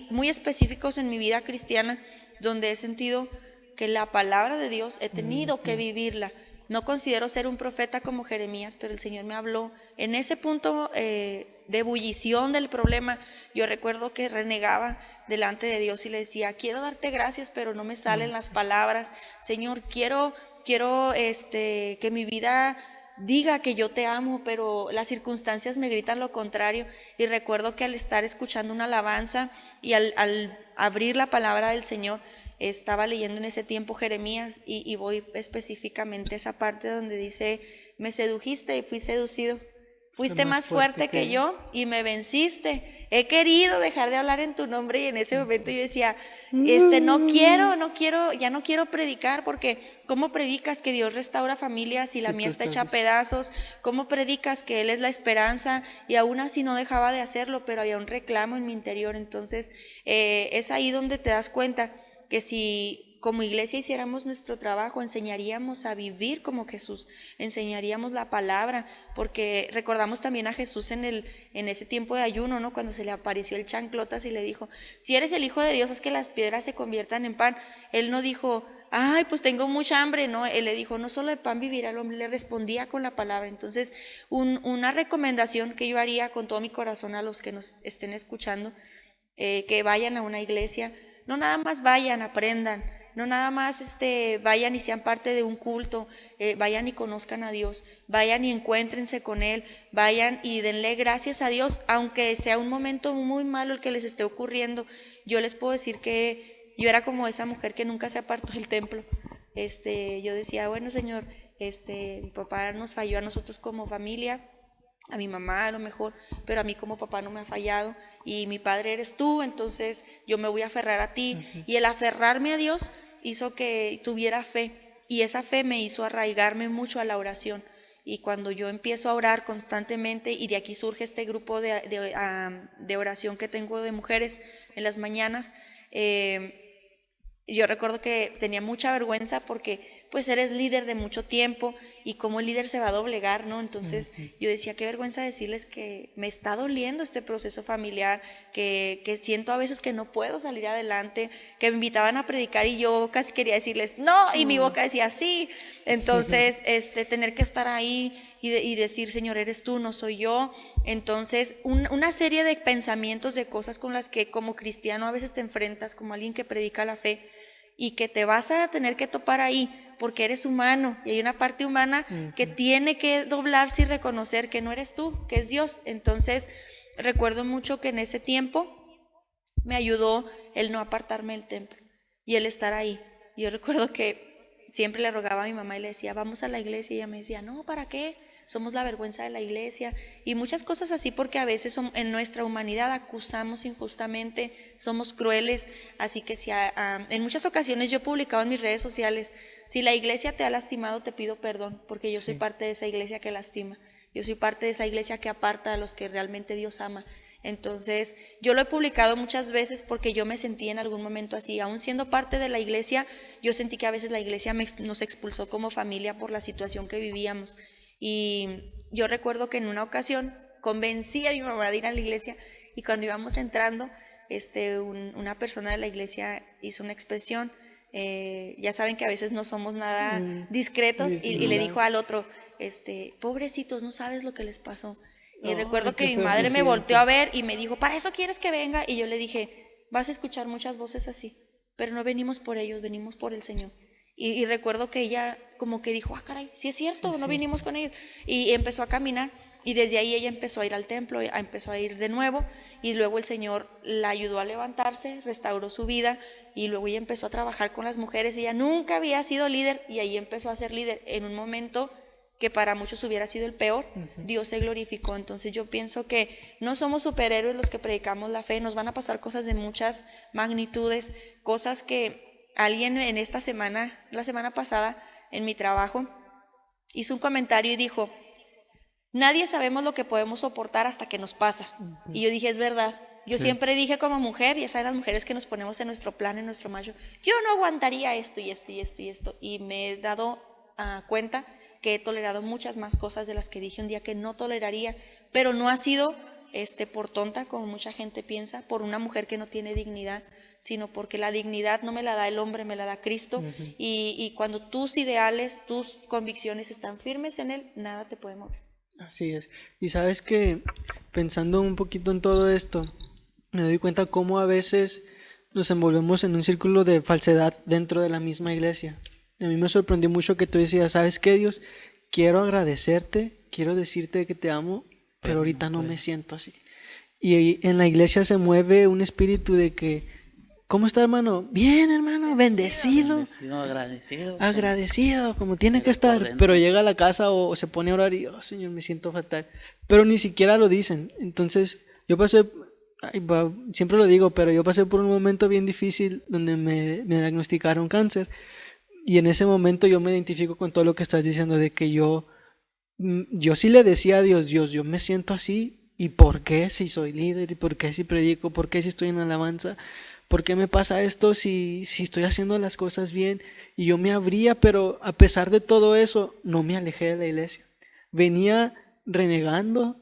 C: muy específicos en mi vida cristiana, donde he sentido que la palabra de Dios he tenido que vivirla. No considero ser un profeta como Jeremías, pero el Señor me habló en ese punto de ebullición del problema. Yo recuerdo que renegaba delante de Dios y le decía, quiero darte gracias, pero no me salen las palabras. Señor, quiero que mi vida diga que yo te amo, pero las circunstancias me gritan lo contrario. Y recuerdo que al estar escuchando una alabanza y al abrir la palabra del Señor, estaba leyendo en ese tiempo Jeremías y voy específicamente a esa parte donde dice, me sedujiste y fui seducido. Fuiste más fuerte que yo y me venciste. He querido dejar de hablar en tu nombre y en ese momento yo decía, no quiero, ya no quiero predicar porque ¿cómo predicas que Dios restaura familias si la mía está hecha a pedazos? ¿Cómo predicas que Él es la esperanza? Y aún así no dejaba de hacerlo, pero había un reclamo en mi interior. Entonces es ahí donde te das cuenta que si como iglesia hiciéramos nuestro trabajo, enseñaríamos a vivir como Jesús, enseñaríamos la palabra, porque recordamos también a Jesús en ese tiempo de ayuno, ¿no? Cuando se le apareció el chanclotas y le dijo, si eres el Hijo de Dios, haz que las piedras se conviertan en pan. Él no dijo, ay, pues tengo mucha hambre, no, él le dijo, no solo de pan vivirá el hombre, le respondía con la palabra. Entonces, una recomendación que yo haría con todo mi corazón a los que nos estén escuchando, que vayan a una iglesia, no nada más vayan, aprendan, no nada más vayan y sean parte de un culto, vayan y conozcan a Dios, vayan y encuéntrense con Él, vayan y denle gracias a Dios, aunque sea un momento muy malo el que les esté ocurriendo. Yo les puedo decir que yo era como esa mujer que nunca se apartó del templo. Yo decía, bueno, Señor, mi papá nos falló a nosotros como familia, a mi mamá a lo mejor, pero a mí como papá no me ha fallado y mi padre eres tú, entonces yo me voy a aferrar a ti. Y el aferrarme a Dios hizo que tuviera fe y esa fe me hizo arraigarme mucho a la oración. Y cuando yo empiezo a orar constantemente, y de aquí surge este grupo de oración que tengo de mujeres en las mañanas, yo recuerdo que tenía mucha vergüenza porque pues eres líder de mucho tiempo y como el líder se va a doblegar, ¿no? Entonces yo decía, qué vergüenza decirles que me está doliendo este proceso familiar, que siento a veces que no puedo salir adelante, que me invitaban a predicar y yo casi quería decirles no, y mi boca decía sí. Entonces tener que estar ahí y decir, Señor, eres tú, no soy yo. Entonces una serie de pensamientos, de cosas con las que como cristiano a veces te enfrentas, como alguien que predica la fe, y que te vas a tener que topar ahí porque eres humano y hay una parte humana que tiene que doblarse y reconocer que no eres tú, que es Dios. Entonces recuerdo mucho que en ese tiempo me ayudó el no apartarme del templo y el estar ahí. Yo recuerdo que siempre le rogaba a mi mamá y le decía, vamos a la iglesia, y ella me decía, no, ¿para qué? Somos la vergüenza de la iglesia, y muchas cosas así, porque a veces en nuestra humanidad acusamos injustamente, somos crueles. Así que si en muchas ocasiones yo he publicado en mis redes sociales, si la iglesia te ha lastimado, te pido perdón, porque yo soy parte de esa iglesia que lastima, yo soy parte de esa iglesia que aparta a los que realmente Dios ama. Entonces yo lo he publicado muchas veces porque yo me sentí en algún momento así, aún siendo parte de la iglesia, yo sentí que a veces la iglesia nos expulsó como familia por la situación que vivíamos. Y yo recuerdo que en una ocasión convencí a mi mamá de ir a la iglesia, y cuando íbamos entrando, una persona de la iglesia hizo una expresión, ya saben que a veces no somos nada discretos, y le dijo al otro, pobrecitos, no sabes lo que les pasó. Y recuerdo que mi madre me volteó a ver y me dijo, ¿para eso quieres que venga? Y yo le dije, vas a escuchar muchas voces así, pero no venimos por ellos, venimos por el Señor. Y recuerdo que ella como que dijo, caray, sí es cierto, no vinimos con ellos. Y empezó a caminar, y desde ahí ella empezó a ir al templo, empezó a ir de nuevo, y luego el Señor la ayudó a levantarse, restauró su vida, y luego ella empezó a trabajar con las mujeres. Ella nunca había sido líder, y ahí empezó a ser líder en un momento que para muchos hubiera sido el peor. Dios se glorificó. Entonces yo pienso que no somos superhéroes los que predicamos la fe, nos van a pasar cosas de muchas magnitudes, cosas que alguien en esta semana, la semana pasada, en mi trabajo, hizo un comentario y dijo, nadie sabemos lo que podemos soportar hasta que nos pasa. Y yo dije, es verdad. Yo siempre dije como mujer, ya saben las mujeres que nos ponemos en nuestro plan, en nuestro macho, yo no aguantaría esto y esto y esto y esto. Y me he dado cuenta que he tolerado muchas más cosas de las que dije un día que no toleraría, pero no ha sido por tonta, como mucha gente piensa, por una mujer que no tiene dignidad, sino porque la dignidad no me la da el hombre, me la da Cristo. Y cuando tus ideales, tus convicciones están firmes en Él, nada te puede mover.
B: Así es. Y sabes que pensando un poquito en todo esto, me doy cuenta cómo a veces nos envolvemos en un círculo de falsedad dentro de la misma iglesia. Y a mí me sorprendió mucho que tú decías, ¿sabes qué, Dios? quiero agradecerte, quiero decirte que te amo, pero ahorita no me siento así. Y en la iglesia se mueve un espíritu de que, ¿cómo está, hermano? Bien, hermano, bendecido,
A: Bendecido, agradecido.
B: agradecido, como tiene que
A: Pero por
B: estar.
A: dentro.
B: Pero llega a la casa o se pone a orar y, oh, Señor, me siento fatal. Pero ni siquiera lo dicen. Entonces, yo pasé, siempre lo digo, pero yo pasé por un momento bien difícil donde me diagnosticaron cáncer. Y en ese momento yo me identifico con todo lo que estás diciendo, de que yo sí le decía a Dios, Dios, yo me siento así. ¿Y por qué si soy líder? ¿Y por qué si predico? ¿Por qué si estoy en alabanza? ¿Por qué me pasa esto si estoy haciendo las cosas bien? Y yo me abría, pero a pesar de todo eso, no me alejé de la iglesia. Venía renegando,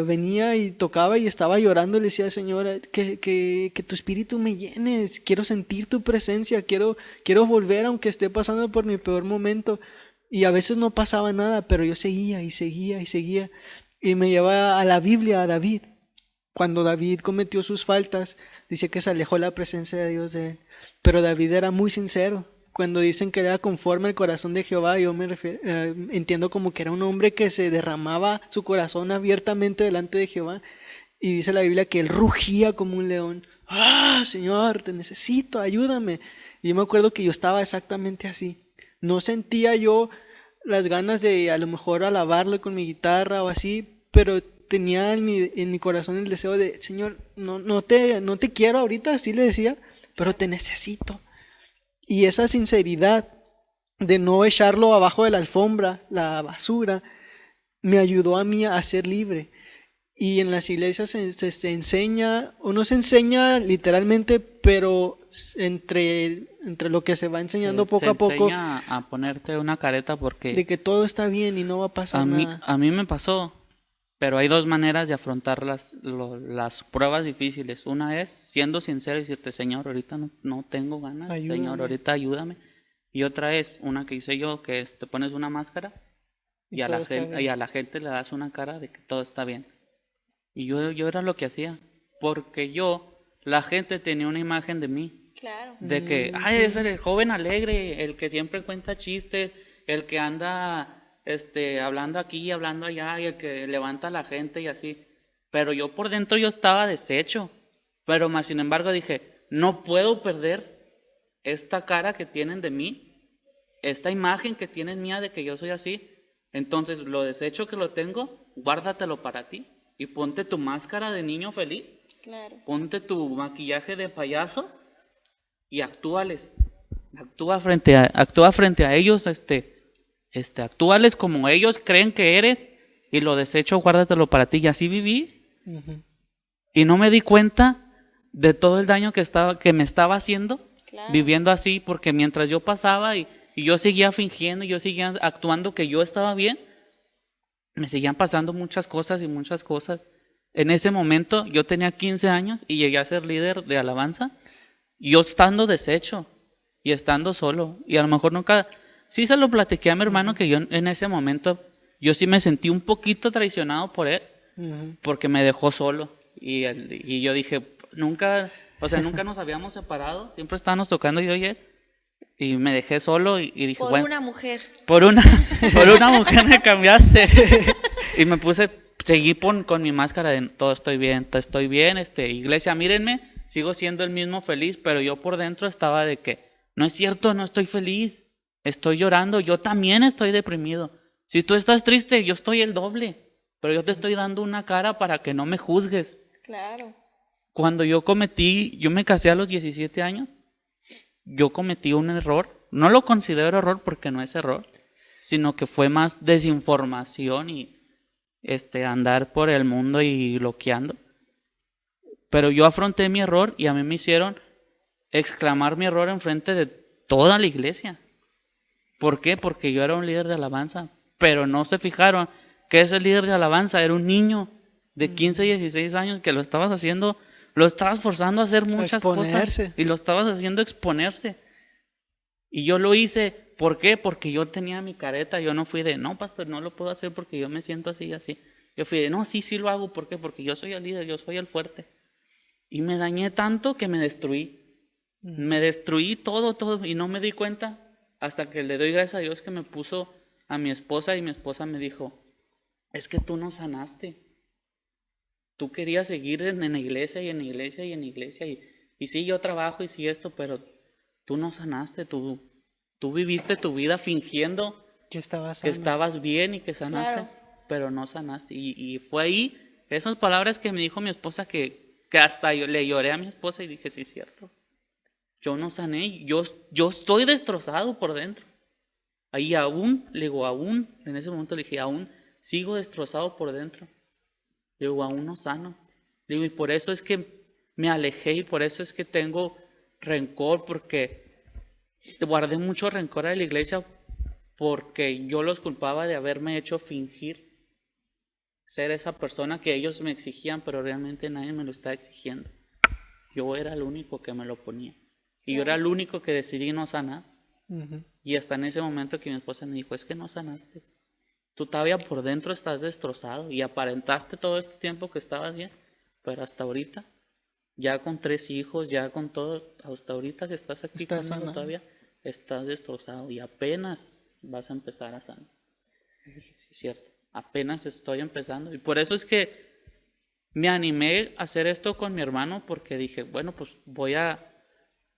B: venía y tocaba y estaba llorando y le decía, Señor, que tu espíritu me llene, quiero sentir tu presencia, quiero volver aunque esté pasando por mi peor momento. Y a veces no pasaba nada, pero yo seguía y seguía y seguía. Y me lleva a la Biblia, a David. Cuando David cometió sus faltas, dice que se alejó la presencia de Dios de él. Pero David era muy sincero. Cuando dicen que era conforme al corazón de Jehová, yo entiendo como que era un hombre que se derramaba su corazón abiertamente delante de Jehová. Y dice la Biblia que él rugía como un león. ¡Ah, Señor, te necesito, ayúdame! Y yo me acuerdo que yo estaba exactamente así. No sentía yo las ganas de a lo mejor alabarlo con mi guitarra o así, pero tenía en mi corazón el deseo de, Señor, no te quiero ahorita, así le decía, pero te necesito. Y esa sinceridad de no echarlo abajo de la alfombra, la basura, me ayudó a mí a ser libre. Y en las iglesias se enseña, o no se enseña literalmente, pero entre lo que se va enseñando poco a poco,
A: enseña a ponerte una careta porque
B: de que todo está bien y no va a pasar nada.
A: a mí me pasó, pero hay dos maneras de afrontar las pruebas difíciles. Una es siendo sincero y decirte, Señor, ahorita no tengo ganas,
B: Ayúdame.
A: Señor, ahorita ayúdame. Y otra es una que hice yo, que es te pones una máscara y a
B: todo
A: la
B: está
A: gente,
B: bien.
A: y a la gente le das una cara de que todo está bien. Y yo era lo que hacía, porque la gente tenía una imagen de mí,
C: Claro.
A: de que, ay, ese es el joven alegre, el que siempre cuenta chistes, el que anda hablando aquí, hablando allá, y el que levanta a la gente y así. Pero yo por dentro yo estaba deshecho, pero más sin embargo dije, no puedo perder esta cara que tienen de mí, esta imagen que tienen mía de que yo soy así. Entonces lo desecho que lo tengo, guárdatelo para ti y ponte tu máscara de niño feliz,
C: Claro.
A: ponte tu maquillaje de payaso y actúales. Actúa frente a ellos, actúales como ellos creen que eres y lo desecho, guárdatelo para ti. Y así viví.
B: Ujú.
A: Y no me di cuenta de todo el daño que me estaba haciendo
C: Claro.
A: viviendo así, porque mientras yo pasaba y yo seguía fingiendo, y yo seguía actuando que yo estaba bien, me seguían pasando muchas cosas y muchas cosas. En ese momento yo tenía 15 años y llegué a ser líder de alabanza, yo estando deshecho y estando solo. Y a lo mejor nunca, sí se lo platiqué a mi hermano que yo en ese momento, yo sí me sentí un poquito traicionado por él,
B: Ujú.
A: porque me dejó solo. Y yo dije, nunca nos habíamos separado, siempre estábamos tocando yo y él. Y me dejé solo y dije,
C: Por
A: bueno,
C: una mujer.
A: por una mujer me cambiaste. Y me seguí con mi máscara de todo estoy bien, iglesia, mírenme, sigo siendo el mismo feliz, pero yo por dentro estaba de que, no es cierto, no estoy feliz, estoy llorando, yo también estoy deprimido. Si tú estás triste, yo estoy el doble, pero yo te estoy dando una cara para que no me juzgues.
C: Claro.
A: Cuando yo me casé a los 17 años, yo cometí un error, no lo considero error porque no es error, sino que fue más desinformación y andar por el mundo y bloqueando. Pero yo afronté mi error y a mí me hicieron exclamar mi error enfrente de toda la iglesia. ¿Por qué? Porque yo era un líder de alabanza, pero no se fijaron que ese líder de alabanza era un niño de 15, 16 años que lo estabas forzando a hacer muchas
B: exponerse.
A: cosas y lo estabas haciendo exponerse. Y yo lo hice, ¿por qué? Porque yo tenía mi careta, yo no fui de, no, pastor, no lo puedo hacer porque yo me siento así y así. Yo fui de, no, sí lo hago, ¿por qué? Porque yo soy el líder, yo soy el fuerte. Y me dañé tanto que me destruí. Me destruí todo, y no me di cuenta hasta que le doy gracias a Dios que me puso a mi esposa y mi esposa me dijo, es que tú no sanaste. Tú querías seguir en la iglesia y en la iglesia y en la iglesia y sí, yo trabajo y sí esto, pero tú no sanaste, tú viviste tu vida fingiendo
B: Que estaba
A: que
B: sano.
A: estabas bien y que sanaste,
C: Claro.
A: pero no sanaste. Y fue ahí, esas palabras que me dijo mi esposa que hasta yo le lloré a mi esposa y dije, sí, es cierto. Yo no sané, yo estoy destrozado por dentro. Ahí aún, le digo, aún, en ese momento le dije, aún sigo destrozado por dentro. Le digo, aún no sano. Le digo, y por eso es que me alejé y por eso es que tengo rencor, porque guardé mucho rencor a la iglesia porque yo los culpaba de haberme hecho fingir ser esa persona que ellos me exigían, pero realmente nadie me lo estaba exigiendo. Yo era el único que me lo ponía. Y yo era el único que decidí no sanar.
B: Ujú.
A: Y hasta en ese momento que mi esposa me dijo, es que no sanaste. Tú todavía por dentro estás destrozado y aparentaste todo este tiempo que estabas bien, pero hasta ahorita, ya con 3 hijos, ya con todo, hasta ahorita que estás aquí
B: Estás
A: conmigo
B: sanando.
A: todavía, estás destrozado y apenas vas a empezar a sanar. Y dije, sí, es cierto, apenas estoy empezando. Y por eso es que me animé a hacer esto con mi hermano, porque dije, bueno, pues voy a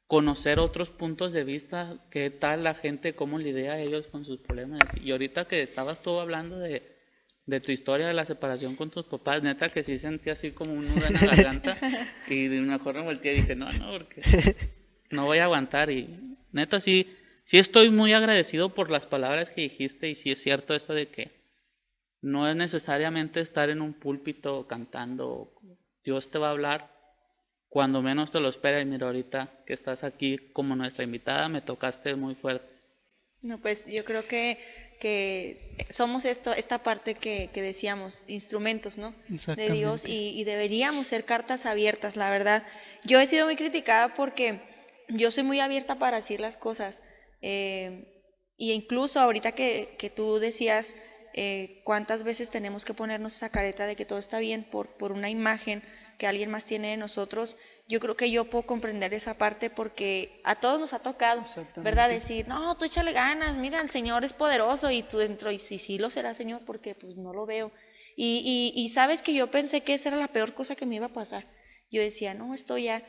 A: conocer otros puntos de vista, qué tal la gente, cómo lidia ellos con sus problemas. Y ahorita que estabas tú hablando de tu historia de la separación con tus papás, neta que sí sentí así como un nudo en la garganta y de mejor me volteé y dije, no, porque no voy a aguantar. Y neta sí estoy muy agradecido por las palabras que dijiste y sí es cierto eso de que no es necesariamente estar en un púlpito cantando, Dios te va a hablar cuando menos te lo espera. Y mira, ahorita que estás aquí como nuestra invitada, me tocaste muy fuerte.
C: No, pues yo creo que somos esta parte que decíamos, instrumentos, ¿no? De Dios
B: Exactamente.
C: y deberíamos ser cartas abiertas, la verdad. Yo he sido muy criticada porque yo soy muy abierta para decir las cosas. Y incluso ahorita que tú decías cuántas veces tenemos que ponernos esa careta de que todo está bien por una imagen que alguien más tiene de nosotros, yo creo que yo puedo comprender esa parte porque a todos nos ha tocado,
B: Exactamente.
C: ¿verdad? Decir, no, tú échale ganas, mira, el Señor es poderoso y tú dentro, y sí lo será, Señor, porque pues no lo veo. Y sabes que yo pensé que esa era la peor cosa que me iba a pasar. Yo decía, no, esto ya,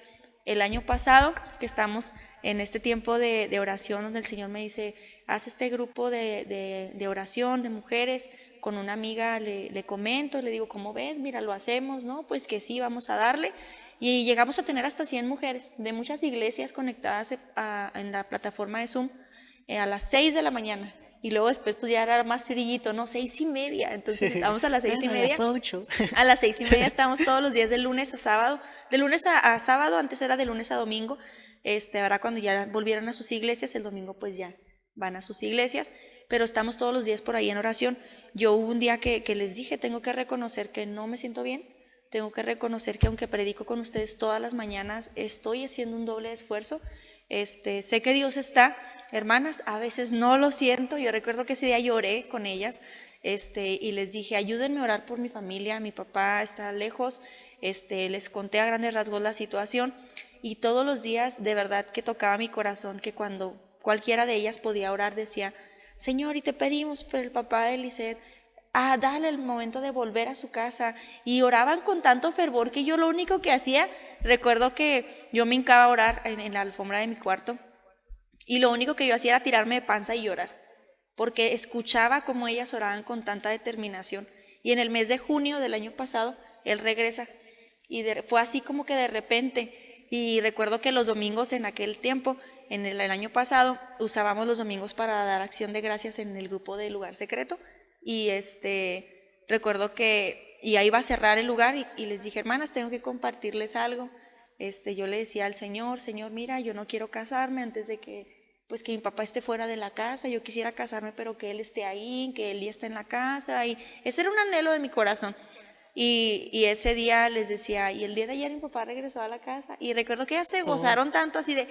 C: el año pasado, que estamos en este tiempo de oración, donde el Señor me dice, haz este grupo de oración de mujeres, con una amiga le comento, le digo, ¿cómo ves? Mira, lo hacemos, ¿no? Pues que sí, vamos a darle. Y llegamos a tener hasta 100 mujeres de muchas iglesias conectadas en la plataforma de Zoom a las 6 de la mañana. Y luego después pues ya era más cerillito, ¿no? 6:30. Entonces estábamos a las 6:30.
B: A las 8.
C: A las 6:30 estábamos todos los días de lunes a sábado. De lunes a sábado, antes era de lunes a domingo. Ahora cuando ya volvieron a sus iglesias, el domingo pues ya van a sus iglesias. Pero estamos todos los días por ahí en oración. Yo hubo un día que les dije, tengo que reconocer que no me siento bien. Tengo que reconocer que aunque predico con ustedes todas las mañanas, estoy haciendo un doble esfuerzo. Sé que Dios está, hermanas, a veces no lo siento. Yo recuerdo que ese día lloré con ellas, y les dije, ayúdenme a orar por mi familia, mi papá está lejos. Les conté a grandes rasgos la situación y todos los días de verdad que tocaba mi corazón que cuando cualquiera de ellas podía orar decía, Señor, y te pedimos por el papá de Lisette, dale el momento de volver a su casa. Y oraban con tanto fervor que yo lo único que hacía, recuerdo que yo me hincaba a orar en la alfombra de mi cuarto y lo único que yo hacía era tirarme de panza y llorar, porque escuchaba cómo ellas oraban con tanta determinación. Y en el mes de junio del año pasado, él regresa y fue así como que de repente. Y recuerdo que los domingos en aquel tiempo, en el año pasado, usábamos los domingos para dar acción de gracias en el grupo de Lugar Secreto. Y recuerdo que ya iba a cerrar el lugar y les dije, hermanas, tengo que compartirles algo. Yo le decía al Señor, mira, yo no quiero casarme antes de que, pues que mi papá esté fuera de la casa. Yo quisiera casarme, pero que él esté ahí, que él ya esté en la casa. Y ese era un anhelo de mi corazón. Y ese día les decía, y el día de ayer mi papá regresó a la casa. Y recuerdo que ellas se gozaron tanto así de,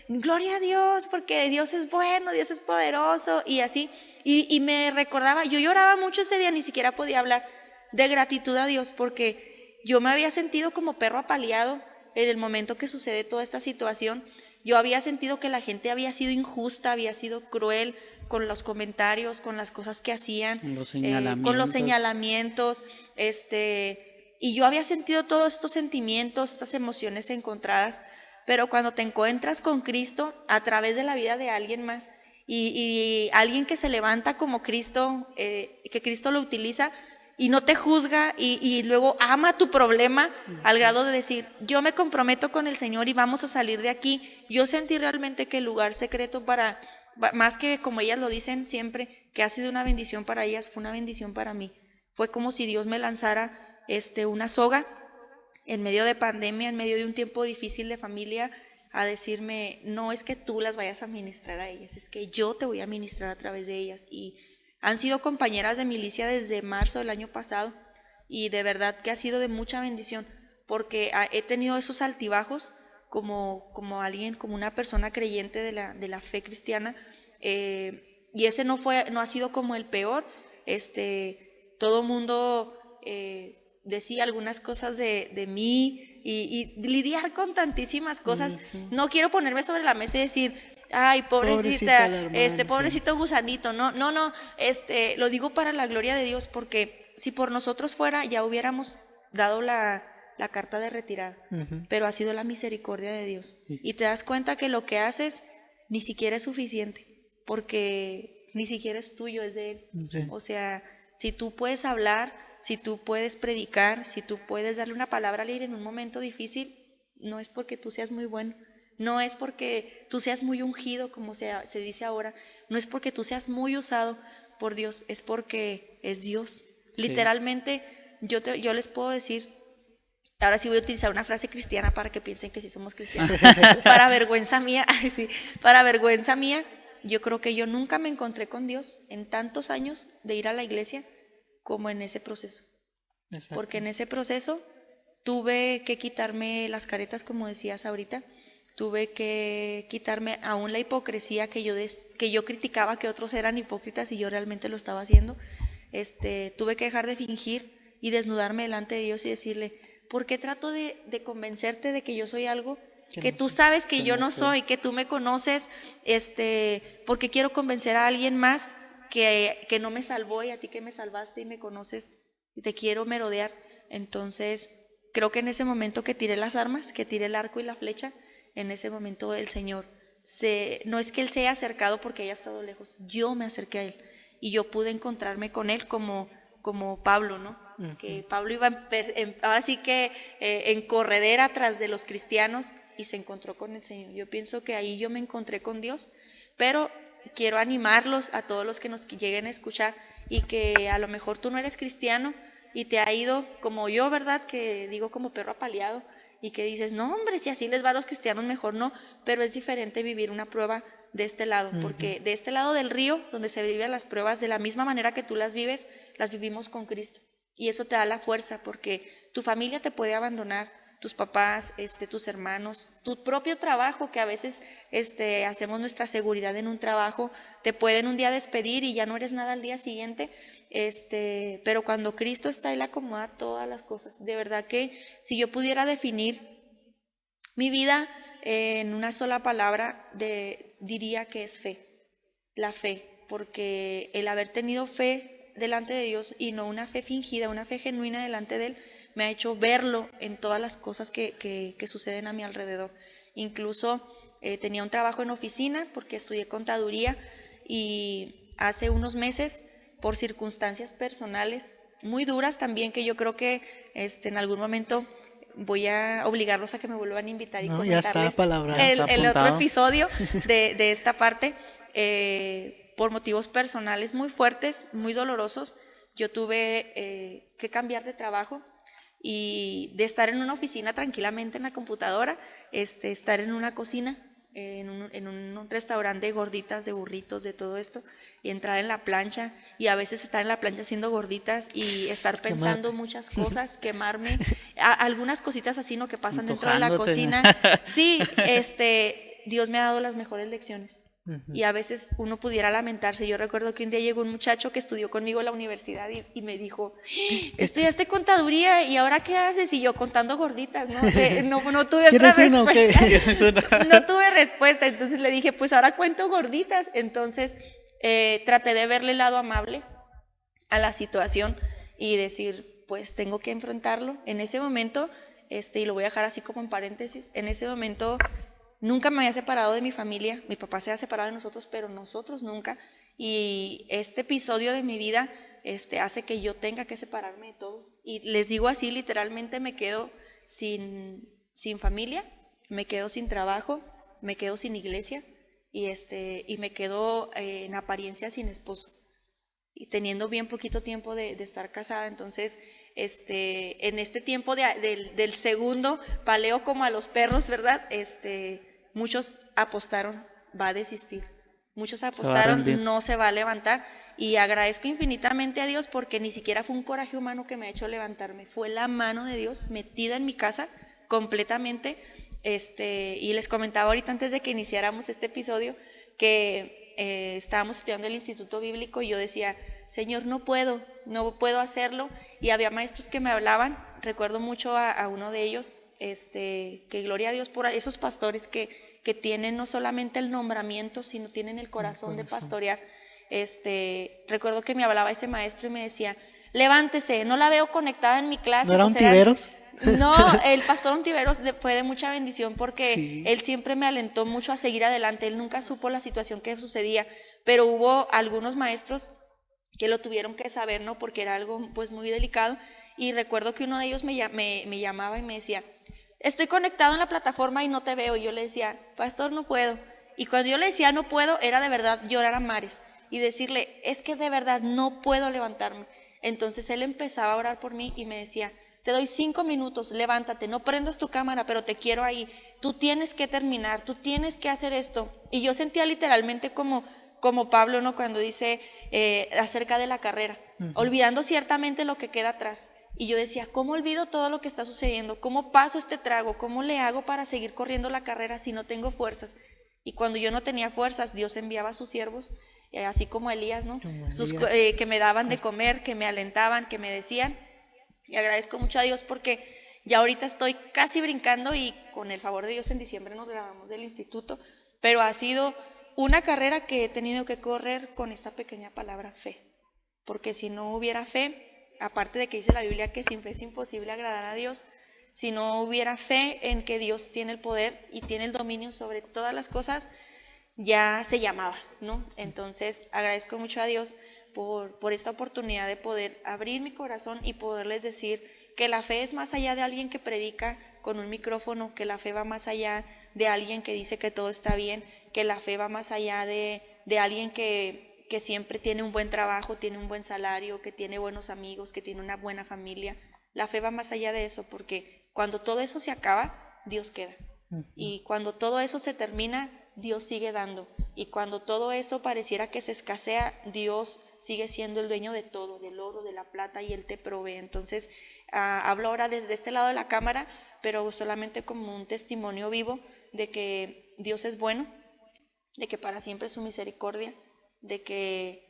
C: gloria a Dios, porque Dios es bueno, Dios es poderoso, y así. Y me recordaba, yo lloraba mucho ese día, ni siquiera podía hablar de gratitud a Dios, porque yo me había sentido como perro apaleado en el momento que sucede toda esta situación. Yo había sentido que la gente había sido injusta, había sido cruel con los comentarios, con las cosas que hacían,
A: Con los
C: señalamientos, y yo había sentido todos estos sentimientos, estas emociones encontradas, pero cuando te encuentras con Cristo a través de la vida de alguien más y alguien que se levanta como Cristo, que Cristo lo utiliza y no te juzga y luego ama tu problema al grado de decir, yo me comprometo con el Señor y vamos a salir de aquí. Yo sentí realmente que el lugar secreto más que como ellas lo dicen siempre, que ha sido una bendición para ellas, fue una bendición para mí. Fue como si Dios me lanzara una soga en medio de pandemia, en medio de un tiempo difícil de familia, a decirme, no es que tú las vayas a ministrar a ellas, es que yo te voy a ministrar a través de ellas. Y han sido compañeras de milicia desde marzo del año pasado y de verdad que ha sido de mucha bendición porque he tenido esos altibajos como alguien, como una persona creyente de la fe cristiana, y ese no ha sido como el peor. Todo mundo decía algunas cosas de mí y lidiar con tantísimas cosas. No quiero ponerme sobre la mesa y decir, ay, pobrecita, pobrecito gusanito. No, lo digo para la gloria de Dios, porque si por nosotros fuera, ya hubiéramos dado la carta de retirada, pero ha sido la misericordia de Dios. Y te das cuenta que lo que haces ni siquiera es suficiente, porque ni siquiera es tuyo, es de Él. Sí. O sea, si tú puedes hablar, si tú puedes predicar, si tú puedes darle una palabra al aire en un momento difícil, no es porque tú seas muy bueno, no es porque tú seas muy ungido, como se dice ahora, no es porque tú seas muy usado por Dios, es porque es Dios. Sí. Literalmente, yo les puedo decir, ahora sí voy a utilizar una frase cristiana para que piensen que sí somos cristianos. Para vergüenza mía, yo creo que yo nunca me encontré con Dios en tantos años de ir a la iglesia como en ese proceso. Exacto. Porque en ese proceso tuve que quitarme las caretas, como decías ahorita, tuve que quitarme aún la hipocresía que yo criticaba que otros eran hipócritas y yo realmente lo estaba haciendo. Tuve que dejar de fingir y desnudarme delante de Dios y decirle, ¿por qué trato de convencerte de que yo soy algo que tú sabes que yo no soy, que tú me conoces? Porque quiero convencer a alguien más que no me salvó y a ti que me salvaste y me conoces, y te quiero merodear. Entonces, creo que en ese momento que tiré las armas, que tiré el arco y la flecha, en ese momento el Señor, no es que Él se haya acercado porque haya estado lejos, yo me acerqué a Él y yo pude encontrarme con Él como Pablo, ¿no? Uh-huh. Que Pablo iba así que en corredera tras de los cristianos y se encontró con el Señor. Yo pienso que ahí yo me encontré con Dios, pero quiero animarlos a todos los que nos lleguen a escuchar y que a lo mejor tú no eres cristiano y te ha ido como yo, ¿verdad? Que digo como perro apaleado y que dices, no hombre, si así les va a los cristianos mejor no, pero es diferente vivir una prueba de este lado, porque de este lado del río, donde se viven las pruebas, de la misma manera que tú las vives, las vivimos con Cristo. Y eso te da la fuerza, porque tu familia te puede abandonar, tus papás, tus hermanos, tu propio trabajo, que a veces hacemos nuestra seguridad en un trabajo, te pueden un día despedir y ya no eres nada al día siguiente, pero cuando Cristo está, Él acomoda todas las cosas. De verdad que si yo pudiera definir mi vida en una sola palabra, diría que es fe, la fe, porque el haber tenido fe delante de Dios y no una fe fingida, una fe genuina delante de Él, me ha hecho verlo en todas las cosas que suceden a mi alrededor. Incluso tenía un trabajo en oficina porque estudié contaduría y hace unos meses, por circunstancias personales muy duras también, que yo creo que en algún momento voy a obligarlos a que me vuelvan a invitar y comentarles el otro episodio de esta parte. Por motivos personales muy fuertes, muy dolorosos, yo tuve que cambiar de trabajo y de estar en una oficina tranquilamente en la computadora, estar en una cocina, en un restaurante de gorditas, de burritos, de todo esto, y entrar en la plancha y a veces estar en la plancha haciendo gorditas y estar pensando muchas cosas, quemarme, algunas cositas así, ¿no?, que pasan dentro de la cocina. Sí, Dios me ha dado las mejores lecciones. Y a veces uno pudiera lamentarse. Yo recuerdo que un día llegó un muchacho que estudió conmigo en la universidad y me dijo, estudiaste contaduría y ahora ¿qué haces? Y yo contando gorditas, ¿no? No tuve otra respuesta. No tuve respuesta, entonces le dije, pues ahora cuento gorditas. Entonces traté de verle el lado amable a la situación y decir, pues tengo que enfrentarlo. En ese momento, y lo voy a dejar así como en paréntesis, en ese momento nunca me había separado de mi familia, mi papá se ha separado de nosotros, pero nosotros nunca, y este episodio de mi vida hace que yo tenga que separarme de todos, y les digo así, literalmente me quedo sin familia, me quedo sin trabajo, me quedo sin iglesia, y me quedo en apariencia sin esposo, y teniendo bien poquito tiempo de estar casada. Entonces en este tiempo del segundo paleo como a los perros, ¿verdad? Muchos apostaron, va a desistir, muchos apostaron, no se va a levantar, y agradezco infinitamente a Dios porque ni siquiera fue un coraje humano que me ha hecho levantarme, fue la mano de Dios metida en mi casa completamente. Y les comentaba ahorita antes de que iniciáramos este episodio que estábamos estudiando el Instituto Bíblico y yo decía, Señor, no puedo hacerlo, y había maestros que me hablaban, recuerdo mucho a uno de ellos, que gloria a Dios por esos pastores que tienen no solamente el nombramiento, sino tienen el corazón de pastorear. Recuerdo que me hablaba ese maestro y me decía, levántese, no la veo conectada en mi clase.
B: ¿No era Ontiveros?
C: No, el pastor Ontiveros fue de mucha bendición porque sí, él siempre me alentó mucho a seguir adelante. Él nunca supo la situación que sucedía, pero hubo algunos maestros que lo tuvieron que saber, ¿no? Porque era algo pues muy delicado, y recuerdo que uno de ellos me llamaba y me decía, estoy conectado en la plataforma y no te veo. Y yo le decía, pastor, no puedo. Y cuando yo le decía no puedo, era de verdad llorar a mares y decirle, es que de verdad no puedo levantarme. Entonces él empezaba a orar por mí y me decía, te doy 5 minutos, levántate, no prendas tu cámara, pero te quiero ahí, tú tienes que terminar, tú tienes que hacer esto. Y yo sentía literalmente como Pablo, ¿no? Cuando dice acerca de la carrera, olvidando ciertamente lo que queda atrás. Y yo decía, ¿cómo olvido todo lo que está sucediendo? ¿Cómo paso este trago? ¿Cómo le hago para seguir corriendo la carrera si no tengo fuerzas? Y cuando yo no tenía fuerzas, Dios enviaba a sus siervos, así como Elías, ¿no? Que me daban de comer, que me alentaban, que me decían. Y agradezco mucho a Dios porque ya ahorita estoy casi brincando, y con el favor de Dios en diciembre nos graduamos del instituto, pero ha sido una carrera que he tenido que correr con esta pequeña palabra fe, porque si no hubiera fe, aparte de que dice la Biblia que sin fe es imposible agradar a Dios, si no hubiera fe en que Dios tiene el poder y tiene el dominio sobre todas las cosas, ya se llamaba, ¿no? Entonces agradezco mucho a Dios por esta oportunidad de poder abrir mi corazón y poderles decir que la fe es más allá de alguien que predica con un micrófono, que la fe va más allá de alguien que dice que todo está bien, que la fe va más allá de alguien que siempre tiene un buen trabajo, tiene un buen salario, que tiene buenos amigos, que tiene una buena familia. La fe va más allá de eso, porque cuando todo eso se acaba, Dios queda. Y cuando todo eso se termina, Dios sigue dando. Y cuando todo eso pareciera que se escasea, Dios sigue siendo el dueño de todo, del oro, de la plata, y Él te provee. Entonces, hablo ahora desde este lado de la cámara, pero solamente como un testimonio vivo de que Dios es bueno, de que para siempre es su misericordia, de que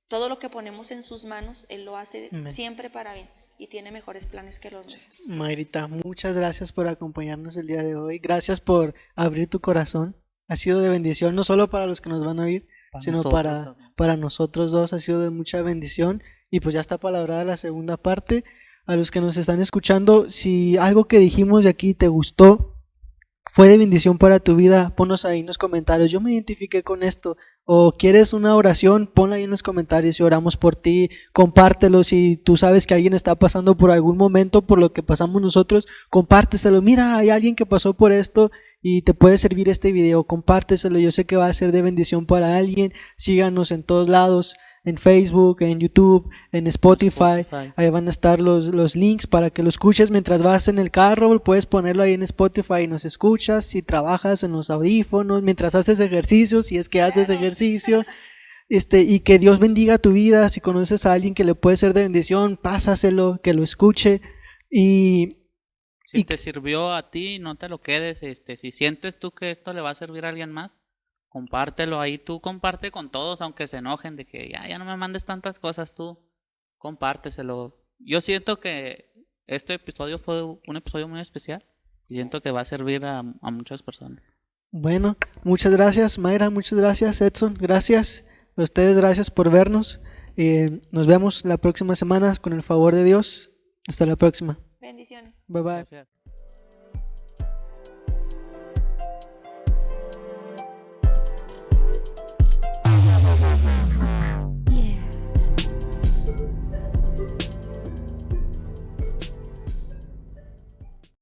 C: todo lo que ponemos en sus manos, Él lo hace siempre para bien y tiene mejores planes que los nuestros.
B: Mayrita, muchas gracias por acompañarnos el día de hoy. Gracias por abrir tu corazón. Ha sido de bendición, no solo para los que nos van a oír, sino para nosotros dos. Ha sido de mucha bendición. Y pues ya está palabrada la segunda parte. A los que nos están escuchando, si algo que dijimos de aquí te gustó, fue de bendición para tu vida, ponnos ahí en los comentarios, yo me identifiqué con esto, o quieres una oración, ponla ahí en los comentarios y oramos por ti. Compártelo. Si tú sabes que alguien está pasando por algún momento por lo que pasamos nosotros, compárteselo. Mira, hay alguien que pasó por esto y te puede servir este video, compárteselo. Yo sé que va a ser de bendición para alguien. Síganos en todos lados, en Facebook, en YouTube, en Spotify. Ahí van a estar los links para que lo escuches mientras vas en el carro. Puedes ponerlo ahí en Spotify y nos escuchas. Si trabajas en los audífonos, mientras haces ejercicio, si es que haces ejercicio. Y que Dios bendiga tu vida. Si conoces a alguien que le puede ser de bendición, pásaselo, que lo escuche. Y
A: si te sirvió a ti, no te lo quedes. Si sientes tú que esto le va a servir a alguien más, compártelo ahí. Tú comparte con todos, aunque se enojen de que ya no me mandes tantas cosas. Tú compárteselo. Yo siento que este episodio fue un episodio muy especial y siento que va a servir a muchas personas.
B: Bueno, muchas gracias Mayra, muchas gracias Edson, gracias. A ustedes gracias por vernos. Nos vemos la próxima semana con el favor de Dios. Hasta la próxima.
C: Bendiciones.
B: Bye bye.
A: Gracias.